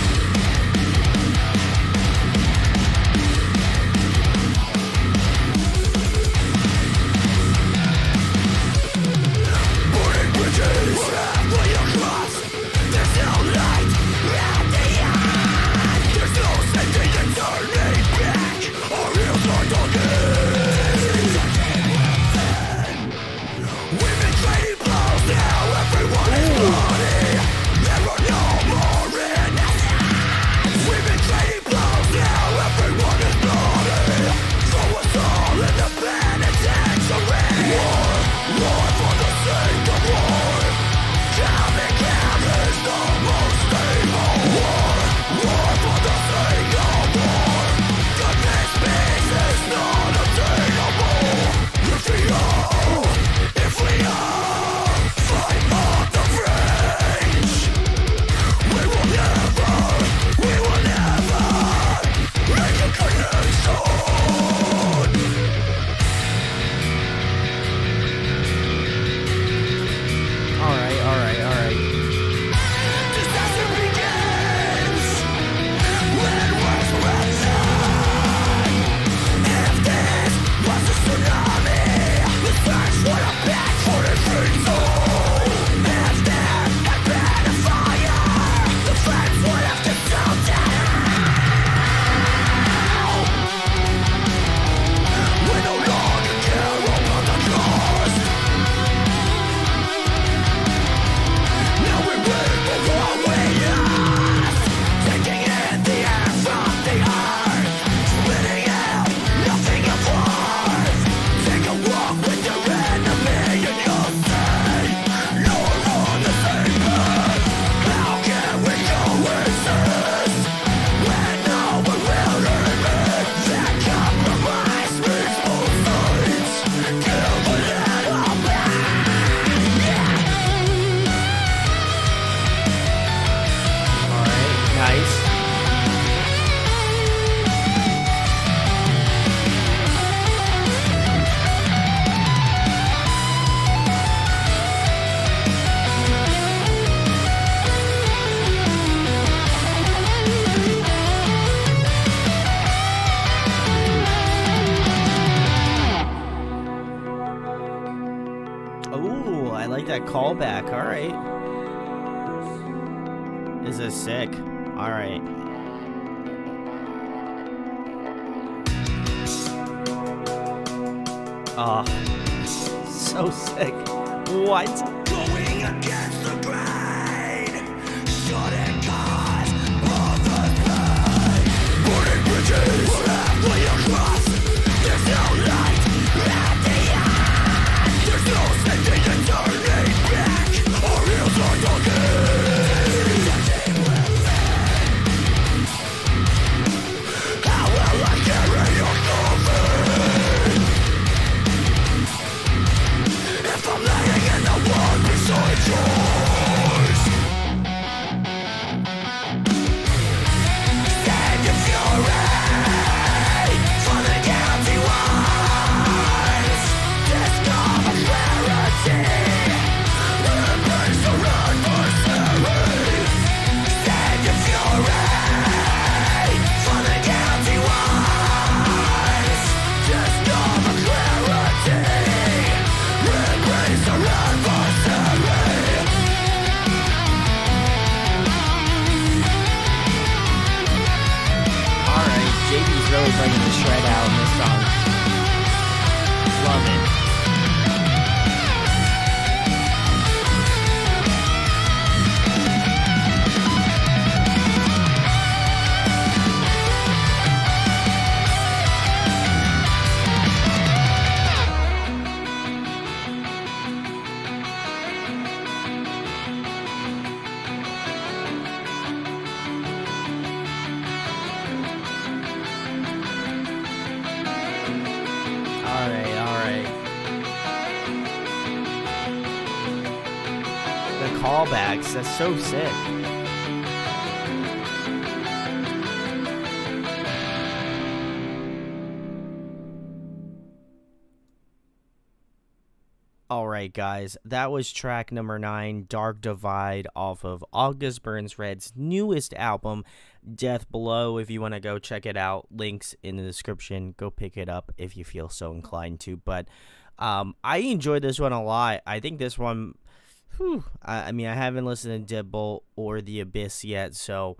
callback. All right. This is sick. All right. Oh, so sick. What? Going against the grain, shouldn't cause all the pain. Burning bridges, halfway across. There's no light at the end. There's no safety in turning back. Our heels are talking. How will I carry your coffin? If I'm laying in the one beside yours, save your fury for the guilty ones. Discover clarity, embrace the adversary. Save your fury for the guilty ones. Discover clarity. Embrace our adversary. Alright, JB's really bringing the shred out in this song. Love it. Alright. The callbacks, that's so sick. Alright, guys, that was track number 9, Dark Divide, off of August Burns Red's newest album, Death Below. If you want to go check it out, links in the description. Go pick it up if you feel so inclined to. But I enjoyed this one a lot. I think this one, I mean, I haven't listened to Deadbolt or The Abyss yet, so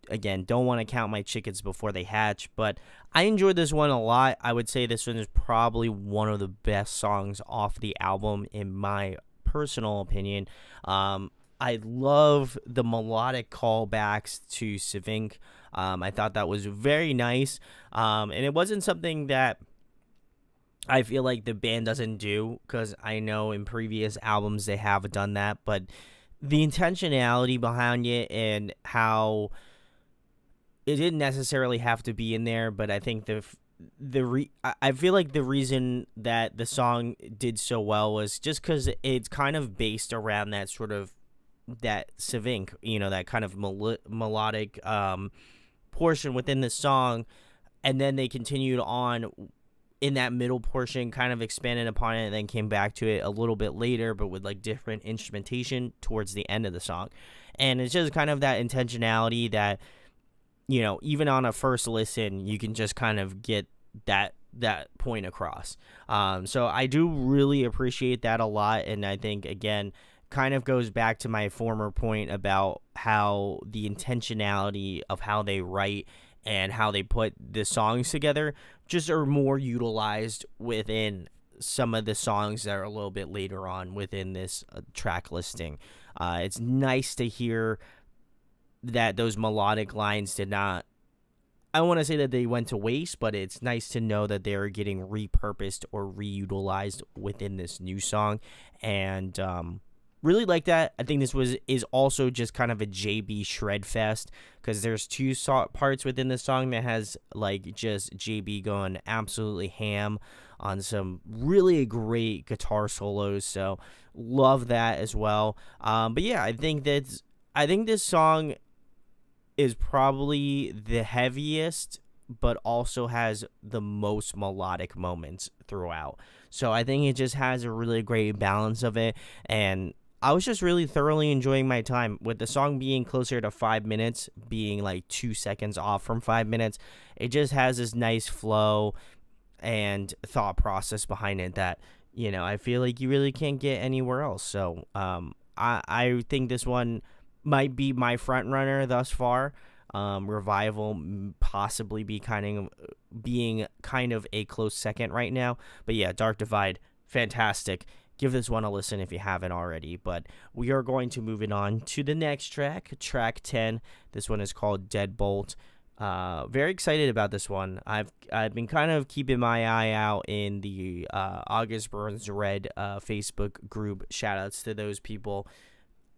again, don't want to count my chickens before they hatch, but I enjoyed this one a lot. I would say this one is probably one of the best songs off the album, in my personal opinion. I love the melodic callbacks to Savink. I thought that was very nice, and it wasn't something that I feel like the band doesn't do, because I know in previous albums they have done that, but the intentionality behind it and how it didn't necessarily have to be in there, but I think I feel like the reason that the song did so well was just because it's kind of based around that sort of that Savink, that kind of melodic portion within the song, and then they continued on in that middle portion, kind of expanded upon it, and then came back to it a little bit later, but with like different instrumentation towards the end of the song. And it's just kind of that intentionality that, even on a first listen, you can just kind of get that point across. So I do really appreciate that a lot, and I think, again, kind of goes back to my former point about how the intentionality of how they write and how they put the songs together just are more utilized within some of the songs that are a little bit later on within this track listing. It's nice to hear that those melodic lines did not, I want to say that they went to waste, but it's nice to know that they're getting repurposed or reutilized within this new song, and really like that. I think this is also just kind of a JB shred fest, because there's two parts within the song that has like just JB going absolutely ham on some really great guitar solos, so love that as well. But yeah, I think this song is probably the heaviest, but also has the most melodic moments throughout. So I think it just has a really great balance of it, and I was just really thoroughly enjoying my time with the song being closer to 5 minutes, being like 2 seconds off from 5 minutes. It just has this nice flow and thought process behind it that, I feel like you really can't get anywhere else. So I think this one might be my front runner thus far. Revival possibly being kind of a close second right now. But yeah, Dark Divide, fantastic. Give this one a listen if you haven't already. But we are going to move it on to the next track, track 10. This one is called Deadbolt. Very excited about this one. I've been kind of keeping my eye out in the August Burns Red Facebook group. Shout outs to those people.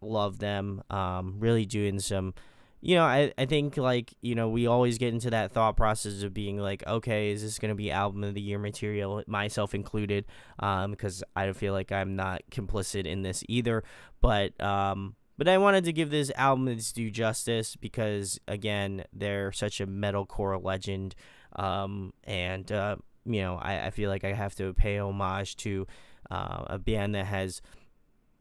Love them. Really doing some, I think we always get into that thought process of being like, okay, is this going to be album of the year material, myself included, because I feel like I'm not complicit in this either. But I wanted to give this album its due justice because, again, they're such a metalcore legend. I feel like I have to pay homage to a band that has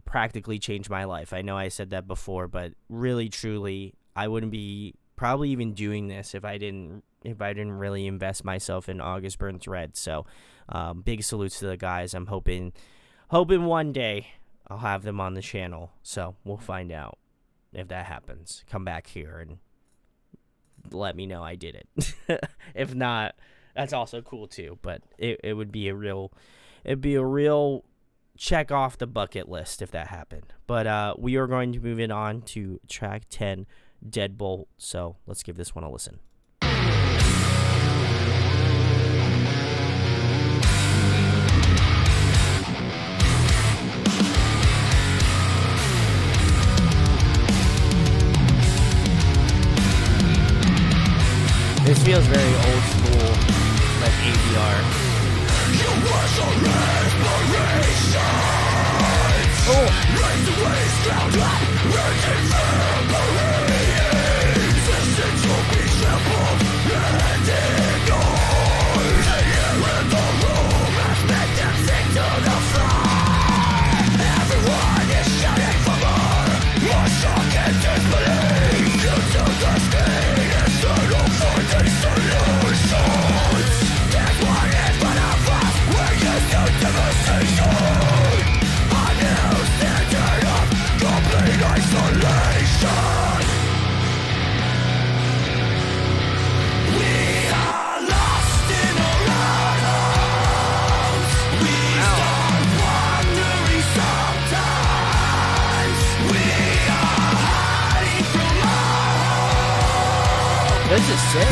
practically changed my life. I know I said that before, but really, truly, I wouldn't be probably even doing this if I didn't really invest myself in August Burns Red. So, big salutes to the guys. I'm hoping one day I'll have them on the channel. So we'll find out if that happens. Come back here and let me know I did it. If not, that's also cool too. But it would be a real check off the bucket list if that happened. But we are going to move it on to track 10, Deadbolt. So let's give this one a listen. This feels very old school, like ABR. This is sick.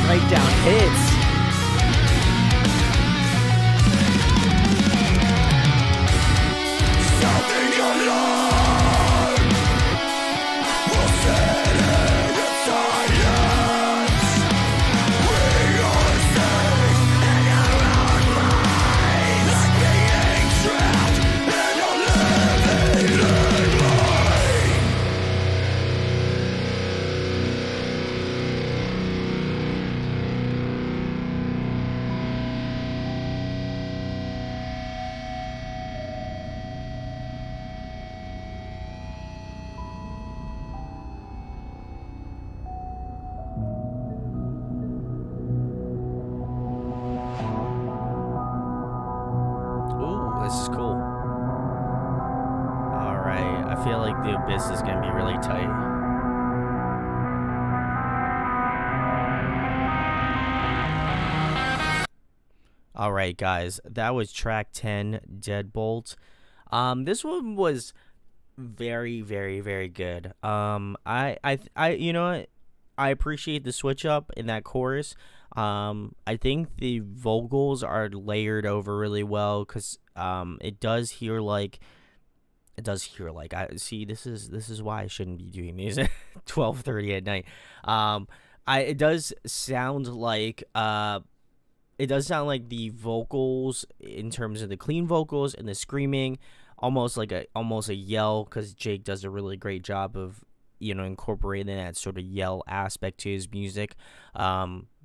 Breakdown hits. This is cool. All right, I feel like the Abyss is gonna be really tight. All right, guys, that was track 10, Deadbolt. This one was very, very, very good. You know what? I appreciate the switch up in that chorus. I think the vocals are layered over really well because it does hear like I see. This is why I shouldn't be doing these at 12:30 at night. It does sound like the vocals, in terms of the clean vocals and the screaming, almost a yell, because Jake does a really great job of incorporating that sort of yell aspect to his music.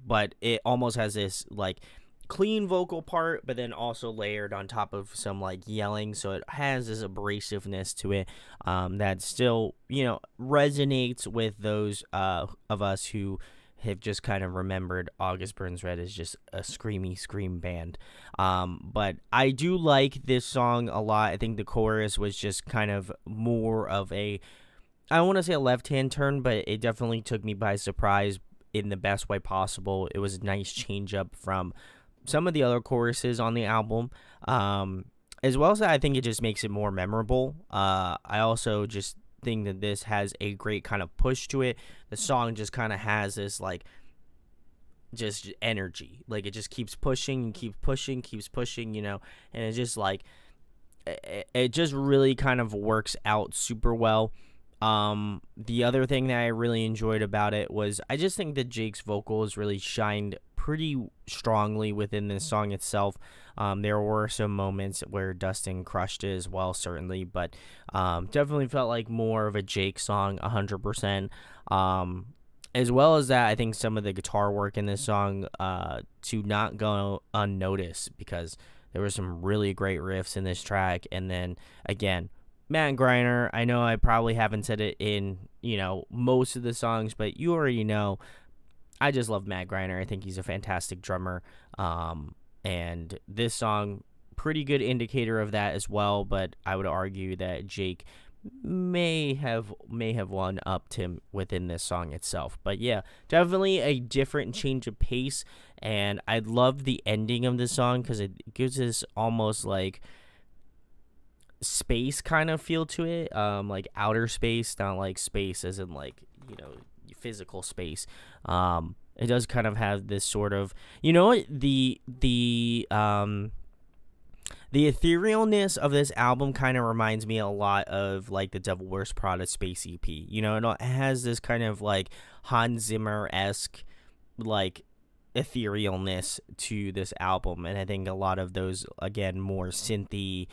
But it almost has this like clean vocal part, but then also layered on top of some like yelling, so it has this abrasiveness to it that still resonates with those of us who have just kind of remembered August Burns Red as just a screamy scream band. But I do like this song a lot. I think the chorus was just kind of more of I don't want to say a left-hand turn, but it definitely took me by surprise in the best way possible. It was a nice change up from some of the other choruses on the album. As well as that, I think it just makes it more memorable. I also just think that this has a great kind of push to it. The song just kind of has this like just energy, like it just keeps pushing and keeps pushing, and it's just like it just really kind of works out super well. The other thing that I really enjoyed about it was I just think that Jake's vocals really shined pretty strongly within this song itself. There were some moments where Dustin crushed it as well, certainly, but definitely felt like more of a Jake song, 100%. As well as that, I think some of the guitar work in this song to not go unnoticed, because there were some really great riffs in this track. And then again, Matt Greiner, I know I probably haven't said it in most of the songs, but you already know I just love Matt Greiner. I think he's a fantastic drummer. And this song, pretty good indicator of that as well. But I would argue that Jake may have one upped him within this song itself. But yeah, definitely a different change of pace. And I love the ending of this song because it gives this almost like space kind of feel to it, like outer space, not like space as in like physical space. It does kind of have this sort of the etherealness of this album kind of reminds me a lot of like the Devil Wears Prada Space EP. It has this kind of like Hans Zimmer-esque like etherealness to this album, and I think a lot of those, again, more synthy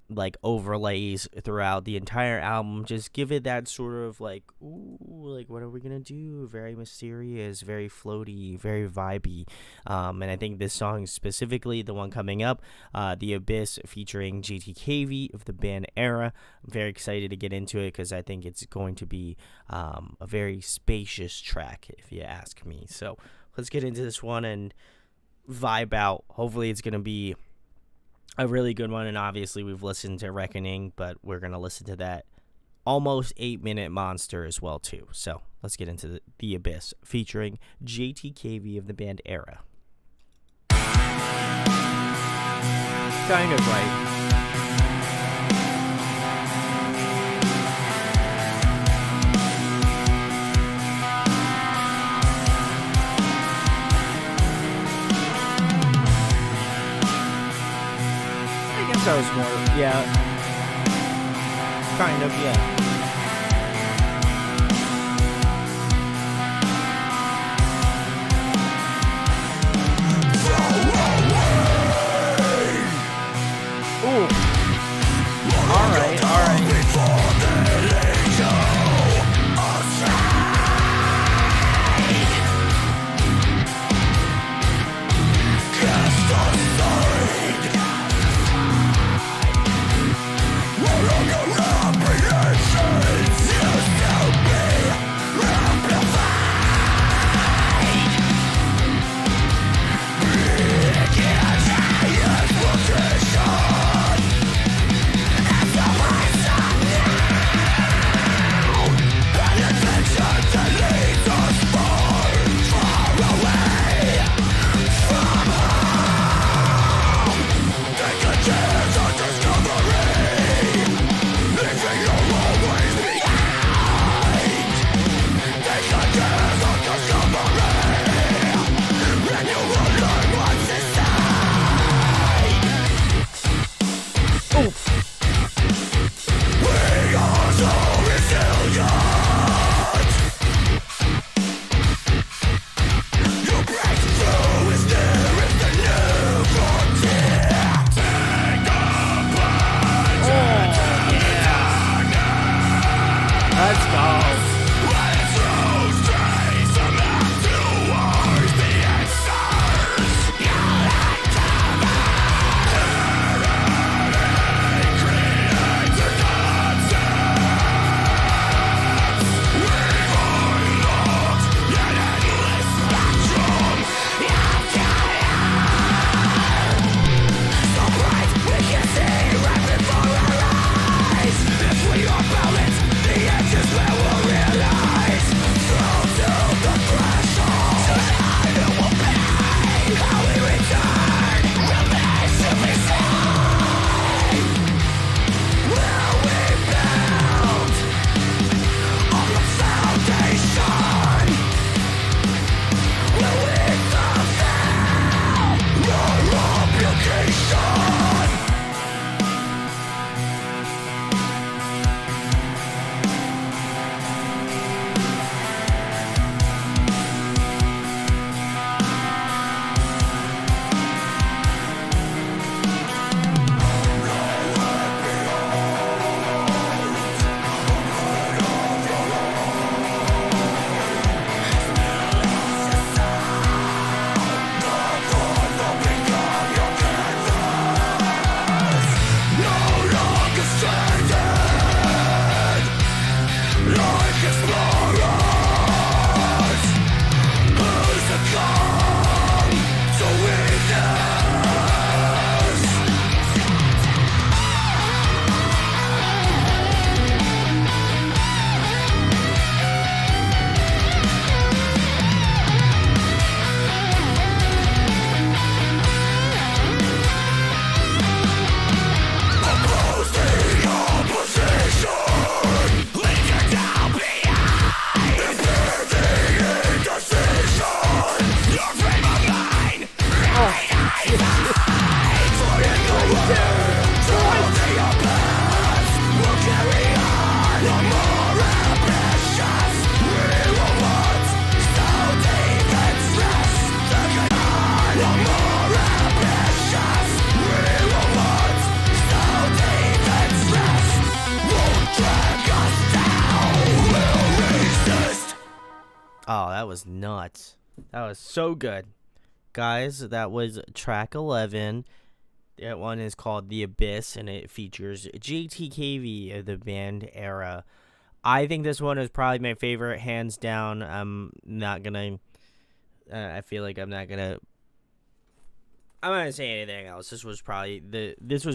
like overlays throughout the entire album just give it that sort of like, ooh, like what are we gonna do, very mysterious, very floaty, very vibey. And I think this song specifically, the one coming up, The Abyss, featuring JTKV of the band Era, I'm very excited to get into it because I think it's going to be a very spacious track, if you ask me. So let's get into this one and vibe out. Hopefully it's gonna be a really good one. And obviously we've listened to Reckoning, but we're going to listen to that almost 8-minute monster as well too. So let's get into the Abyss, featuring JTKV of the band Era. Kind of right. That was more, yeah, kind of, yeah. Ooh. All right. Apprehension. was nuts. That was so good. Guys, that was track 11. That one is called The Abyss, and it features JTKV of the band Era. I think this one is probably my favorite, hands down. I'm not gonna. I feel like I'm not gonna say anything else. This was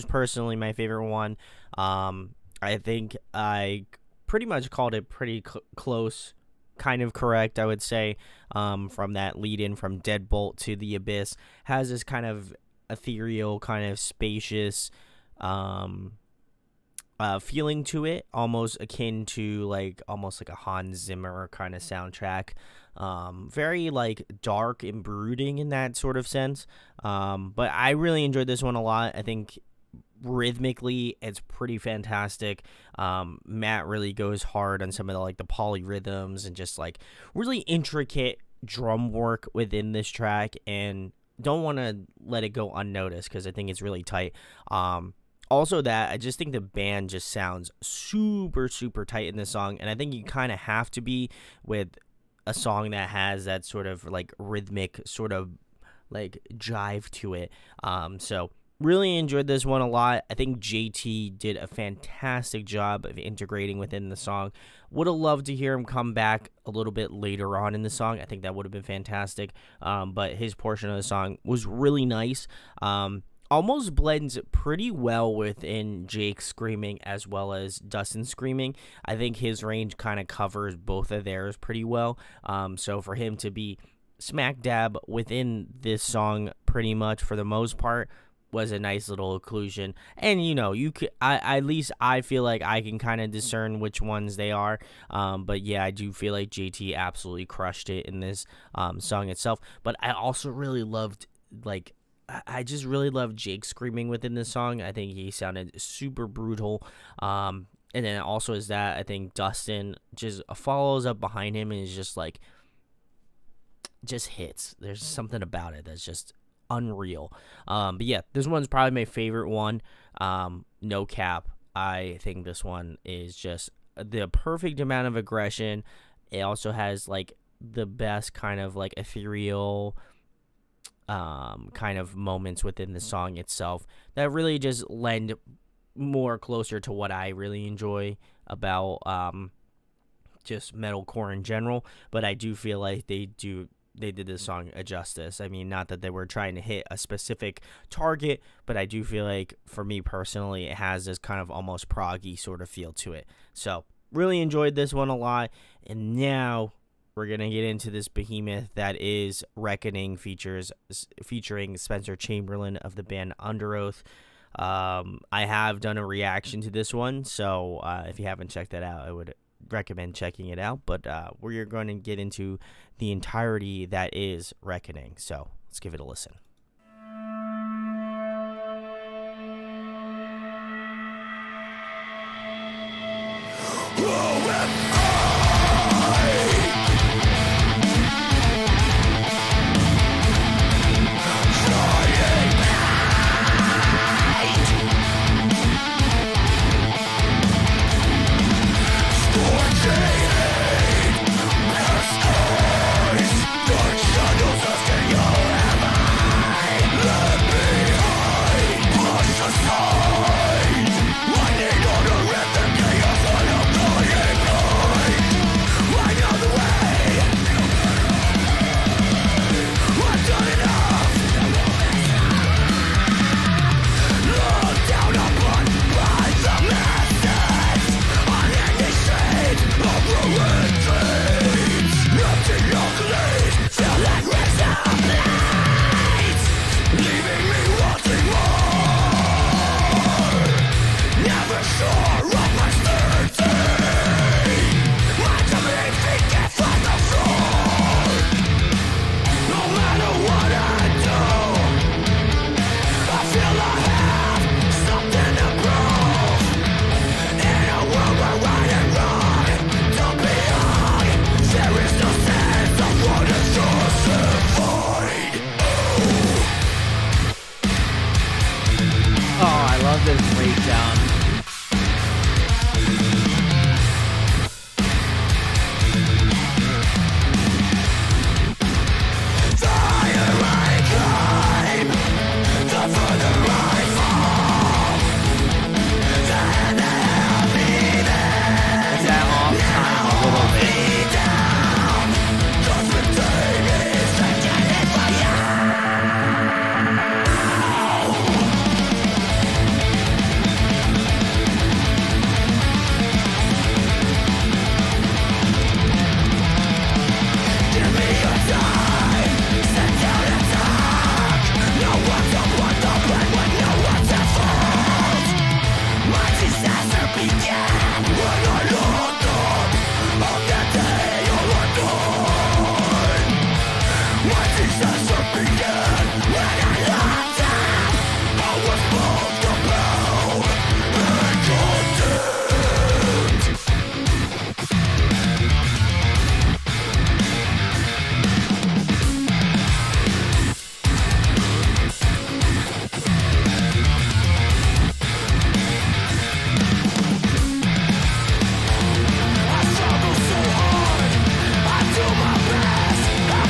personally my favorite one. I think I pretty much called it pretty close, kind of correct, I would say. From that lead in from Deadbolt to The Abyss, has this kind of ethereal, kind of spacious feeling to it, almost akin to almost like a Hans Zimmer kind of soundtrack. Very like dark and brooding in that sort of sense. But I really enjoyed this one a lot. I think rhythmically it's pretty fantastic. Matt really goes hard on some of the polyrhythms and just really intricate drum work within this track, and don't want to let it go unnoticed because I think it's really tight. Also, that I just think the band just sounds super, super tight in this song, and I think you kind of have to be with a song that has that sort of rhythmic sort of jive to it. So really enjoyed this one a lot. I think JT did a fantastic job of integrating within the song. Would have loved to hear him come back a little bit later on in the song. I think that would have been fantastic. But his portion of the song was really nice. Almost blends pretty well within Jake screaming as well as Dustin screaming. I think his range kind of covers both of theirs pretty well. So for him to be smack dab within this song pretty much for the most part was a nice little occlusion. And you could, at least I feel like I can kind of discern which ones they are. But yeah, I do feel like JT absolutely crushed it in this song itself. But I also really loved I just really love Jake screaming within this song. I think he sounded super brutal. And then also is that I think Dustin just follows up behind him and is just hits. There's something about it that's just unreal. But yeah, this one's probably my favorite one. No cap. I think this one is just the perfect amount of aggression. It also has the best kind of ethereal kind of moments within the song itself that really just lend more closer to what I really enjoy about just metalcore in general. But I do feel like they did this song a justice. I mean, not that they were trying to hit a specific target, but I do feel like for me personally it has this kind of almost proggy sort of feel to it. So really enjoyed this one a lot. And now we're going to get into this behemoth that is Reckoning, featuring Spencer Chamberlain of the band Under Oath. I have done a reaction to this one, so if you haven't checked that out, I would recommend checking it out. But we're going to get into the entirety that is Reckoning, so let's give it a listen. Lightning on the rhythm, chaos on a flying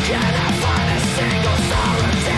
Can I find a single solitary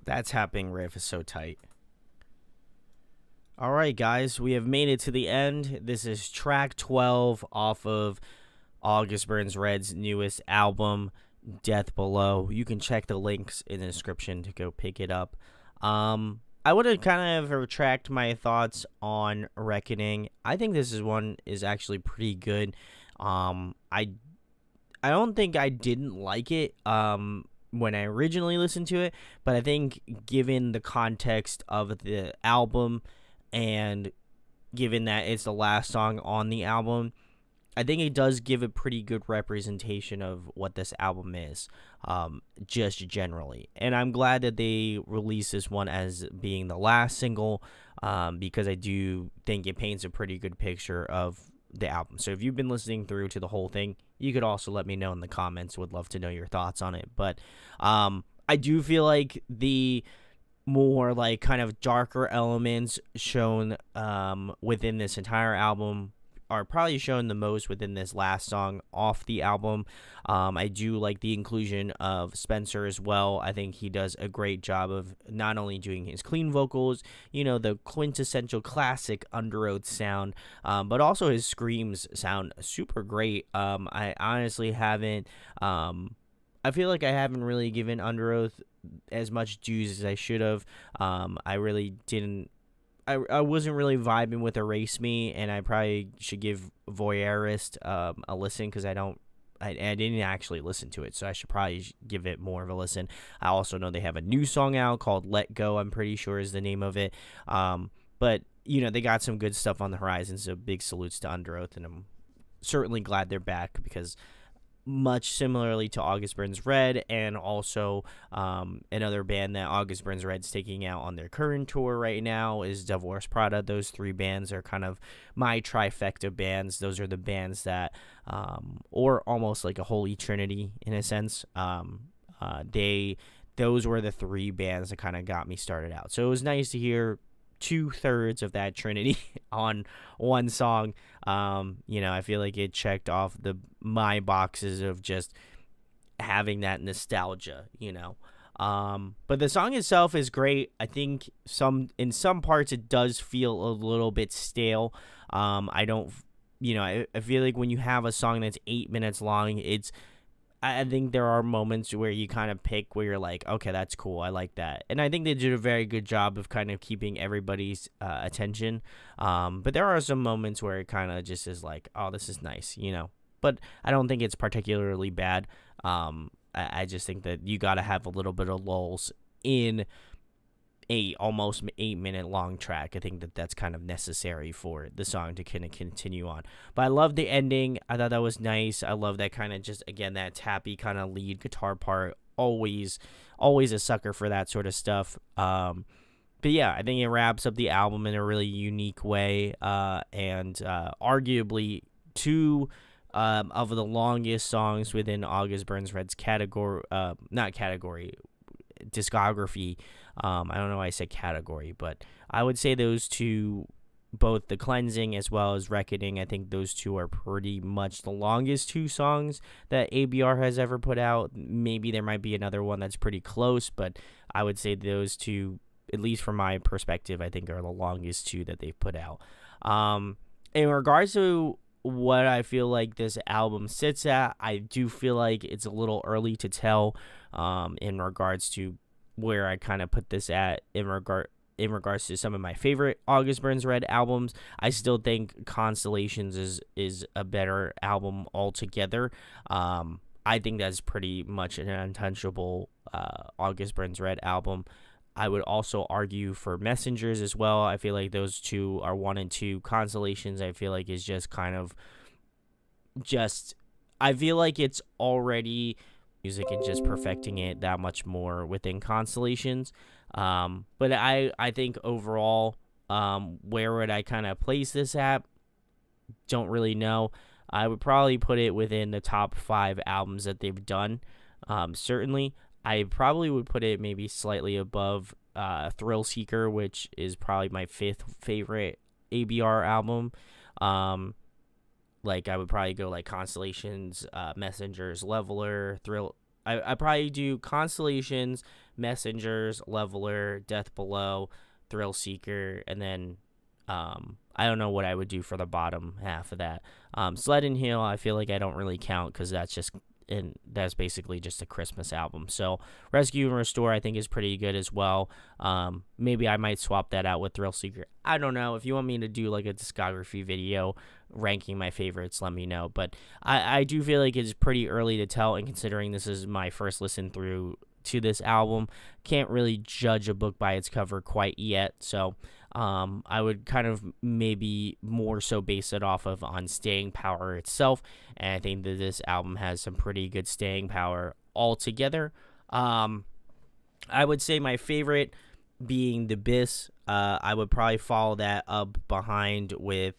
That tapping riff is so tight. All right, guys, we have made it to the end. This is track 12 off of August Burns Red's newest album, Death Below. You can check the links in the description to go pick it up. I would have kind of retract my thoughts on Reckoning. I think this one is actually pretty good. I don't think I didn't like it when I originally listened to it, but I think given the context of the album and given that it's the last song on the album, I think it does give a pretty good representation of what this album is, just generally. And I'm glad that they released this one as being the last single, because I do think it paints a pretty good picture of the album. So if you've been listening through to the whole thing, you could also let me know in the comments. Would love to know your thoughts on it. But I do feel like the more like kind of darker elements shown within this entire album are probably shown the most within this last song off the album. I do like the inclusion of Spencer as well. I think he does a great job of not only doing his clean vocals, the quintessential classic Underoath sound, but also his screams sound super great. I honestly haven't, I feel like I haven't really given Underoath as much dues as I should have. I really didn't. I wasn't really vibing with Erase Me, and I probably should give Voyeurist a listen because I didn't actually listen to it, so I should probably give it more of a listen. I also know they have a new song out called Let Go, I'm pretty sure is the name of it. But, they got some good stuff on the horizon, so big salutes to Underoath, and I'm certainly glad they're back because much similarly to August Burns Red and also another band that August Burns Red's taking out on their current tour right now is Devil Wears Prada. Those three bands are kind of my trifecta bands. Those are the bands that, or almost like a holy trinity in a sense. Those were the three bands that kind of got me started out. So it was nice to hear 2/3 of that trinity on one song. I feel like it checked off my boxes of just having that nostalgia, but the song itself is great. I think in some parts it does feel a little bit stale. I don't, I feel like when you have a song that's 8 minutes long, I think there are moments where you kind of pick where you're like, okay, that's cool. I like that. And I think they did a very good job of kind of keeping everybody's attention. But there are some moments where it kind of just is like, oh, this is nice, But I don't think it's particularly bad. I just think that you got to have a little bit of lulls in a almost 8 minute long track. I think that's kind of necessary for the song to kind of continue on. But I love the ending. I thought that was nice. I love that kind of just, again, that tappy kind of lead guitar part. Always a sucker for that sort of stuff. But yeah, I think it wraps up the album in a really unique way, and arguably two of the longest songs within August Burns Red's discography. I don't know why I said category, but I would say those two, both The Cleansing as well as Reckoning, I think those two are pretty much the longest two songs that ABR has ever put out. Maybe there might be another one that's pretty close, but I would say those two, at least from my perspective, I think are the longest two that they've put out. In regards to what I feel like this album sits at, I do feel like it's a little early to tell in regards to where I kind of put this at in regards to some of my favorite August Burns Red albums. I still think Constellations is a better album altogether. I think that's pretty much an untouchable August Burns Red album. I would also argue for Messengers as well. I feel like those two are 1 and 2. Constellations, I feel like, is just kind of I feel like it's already music and just perfecting it that much more within Constellations. But I think overall, where would I kind of place this at? Don't really know. I would probably put it within the top 5 albums that they've done. Certainly, I probably would put it maybe slightly above Thrill Seeker, which is probably my 5th favorite ABR album. Like I would probably go like Constellations, Messengers, Leveler, Thrill I probably do Constellations, Messengers, Leveler, Death Below, Thrill Seeker, and then I don't know what I would do for the bottom half of that. Sled and Heal, I feel like I don't really count because that's basically just a Christmas album. So Rescue and Restore I think is pretty good as well. Maybe I might swap that out with Thrill Seeker. I don't know. If you want me to do like a discography video ranking my favorites, let me know. But I do feel like it's pretty early to tell, and considering this is my first listen through to this album, can't really judge a book by its cover quite yet. So I would kind of maybe more so base it off of on staying power itself, and I think that this album has some pretty good staying power altogether. I would say my favorite being The Abyss. I would probably follow that up behind with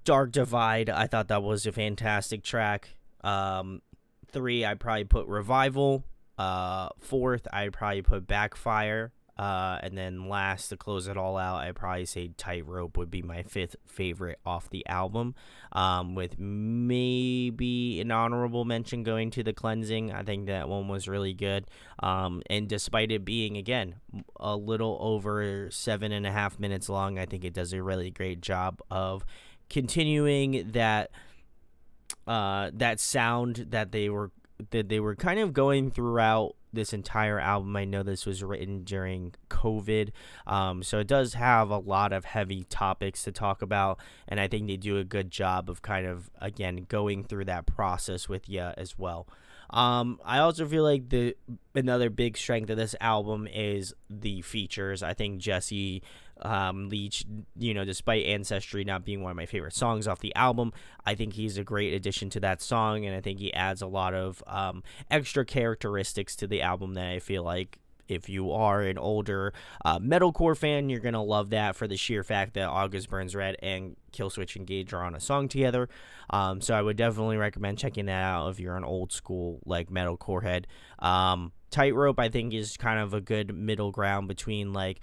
Dark Divide. I thought that was a fantastic track. 3, I'd probably put Revival. 4th, I'd probably put Backfire. And then last, to close it all out, I'd probably say Tightrope would be my 5th favorite off the album, with maybe an honorable mention going to The Cleansing. I think that one was really good, and despite it being, again, a little over 7.5 minutes long, I think it does a really great job of continuing that sound that they were kind of going throughout this entire album. I know this was written during COVID, so it does have a lot of heavy topics to talk about, and I think they do a good job of kind of, again, going through that process with you as well. I also feel like another big strength of this album is the features. I think Jesse Leach, despite Ancestry not being one of my favorite songs off the album, I think he's a great addition to that song, and I think he adds a lot of extra characteristics to the album that I feel like, if you are an older metalcore fan, you're going to love that, for the sheer fact that August Burns Red and Killswitch Engage are on a song together. So I would definitely recommend checking that out if you're an old school like metalcore head. Tightrope, I think, is kind of a good middle ground between like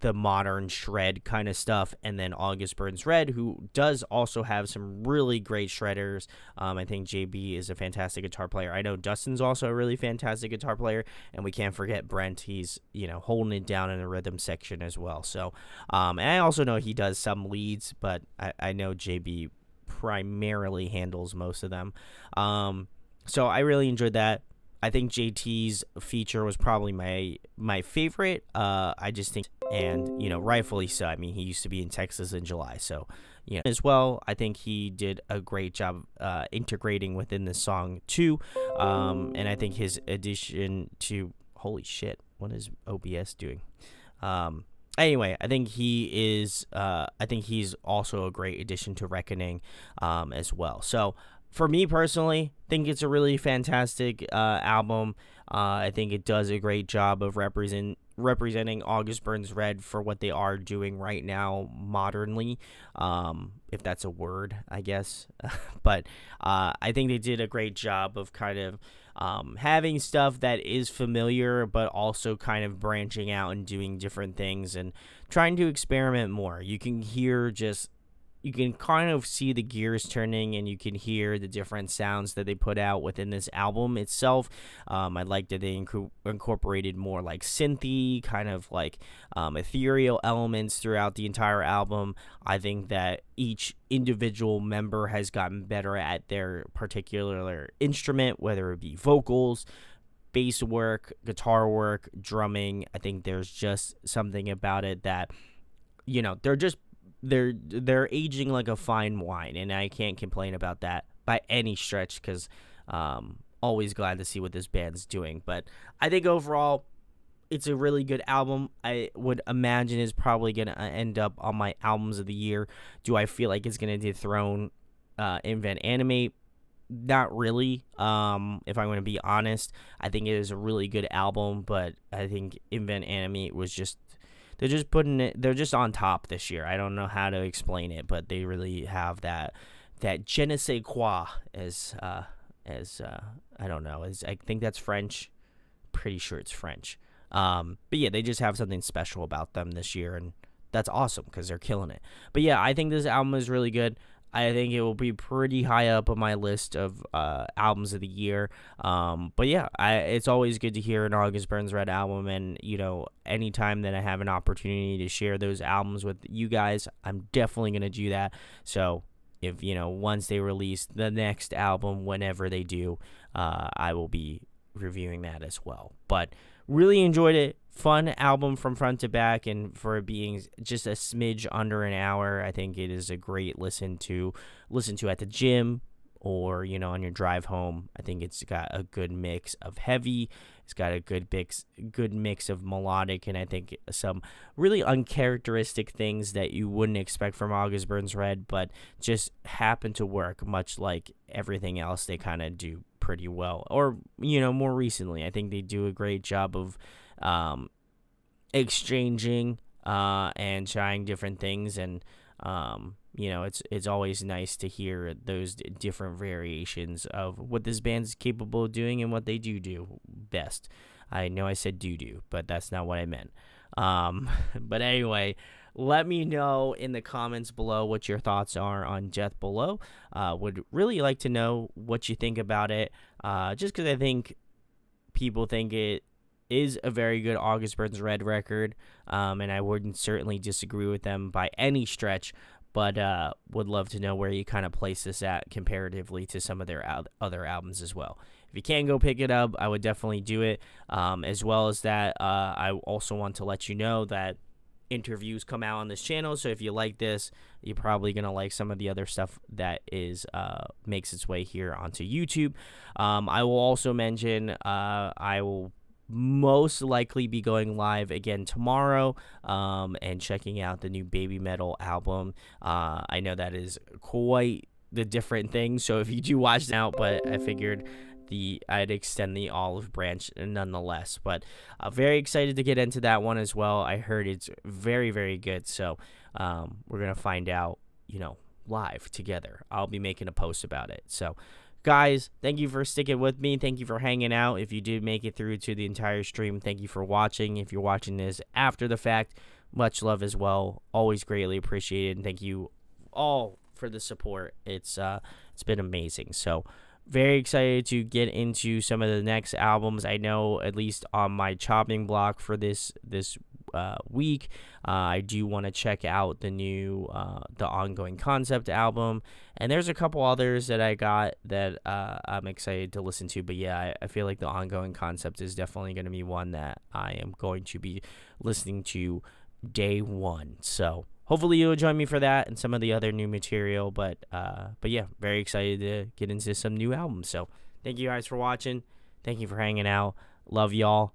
the modern shred kind of stuff, and then August Burns Red, who does also have some really great shredders. I think JB is a fantastic guitar player. I know Dustin's also a really fantastic guitar player, and we can't forget Brent. He's holding it down in the rhythm section as well. So and I also know he does some leads, but I know JB primarily handles most of them. So I really enjoyed that. I think JT's feature was probably my favorite. I just think, and rightfully so. I mean, he used to be in Texas in July, so as well. I think he did a great job integrating within the song too. And I think his addition to, holy shit, what is OBS doing? Anyway, I think he is. I think he's also a great addition to Reckoning, as well. So, for me personally, I think it's a really fantastic album. I think it does a great job of representing August Burns Red for what they are doing right now modernly, if that's a word, I guess. But I think they did a great job of kind of having stuff that is familiar, but also kind of branching out and doing different things and trying to experiment more. You can kind of see the gears turning, and you can hear the different sounds that they put out within this album itself. I liked that they incorporated more like synthy, kind of like ethereal elements throughout the entire album. I think that each individual member has gotten better at their particular instrument, whether it be vocals, bass work, guitar work, drumming. I think there's just something about it that, they're aging like a fine wine, and I can't complain about that by any stretch, because always glad to see what this band's doing. But I think overall, it's a really good album. I would imagine is probably going to end up on my albums of the year. Do I feel like it's going to dethrone Invent Animate? Not really. If I'm going to be honest, I think it is a really good album, but I think Invent Animate was just, they're just on top this year. I don't know how to explain it, but they really have that je ne sais quoi, as I don't know, I think that's French. Pretty sure it's French. But yeah, they just have something special about them this year, and that's awesome because they're killing it. But yeah, I think this album is really good. I think it will be pretty high up on my list of albums of the year. But yeah, it's always good to hear an August Burns Red album, and anytime that I have an opportunity to share those albums with you guys, I'm definitely gonna do that. So if once they release the next album, whenever they do, I will be reviewing that as well. But really enjoyed it. Fun album from front to back, and for it being just a smidge under an hour, I think it is a great listen to at the gym or on your drive home. I think it's got a good mix of heavy. It's got a good mix of melodic, and I think some really uncharacteristic things that you wouldn't expect from August Burns Red, but just happen to work, much like everything else they kind of do pretty well. Or more recently, I think they do a great job of exchanging and trying different things, and it's always nice to hear those different variations of what this band's capable of doing and what they do best. I know I said do, but that's not what I meant. But anyway, let me know in the comments below what your thoughts are on Death Below. Would really like to know what you think about it, just because I think people think it is a very good August Burns Red record, and I wouldn't certainly disagree with them by any stretch, but would love to know where you kind of place this at comparatively to some of their other albums as well. If you can go pick it up, I would definitely do it. As well as that, I also want to let you know that interviews come out on this channel, so if you like this, you're probably gonna like some of the other stuff that is makes its way here onto YouTube. I will also mention I will most likely be going live again tomorrow and checking out the new Baby Metal album. I know that is quite the different thing, so if you do watch it out, but I figured I'd extend the olive branch nonetheless. But very excited to get into that one as well. I heard it's very, very good, so we're gonna find out live together. I'll be making a post about it. So guys, thank you for sticking with me. Thank you for hanging out. If you did make it through to the entire stream, thank you for watching. If you're watching this after the fact, much love as well. Always greatly appreciated. And thank you all for the support. It's been amazing. So very excited to get into some of the next albums. I know, at least on my chopping block for this week, I do want to check out the new the Ongoing Concept album, and there's a couple others that I got that I'm excited to listen to. But yeah, I feel like the Ongoing Concept is definitely going to be one that I am going to be listening to day one. So hopefully you'll join me for that and some of the other new material. But yeah, very excited to get into some new albums. So thank you guys for watching. Thank you for hanging out. Love y'all.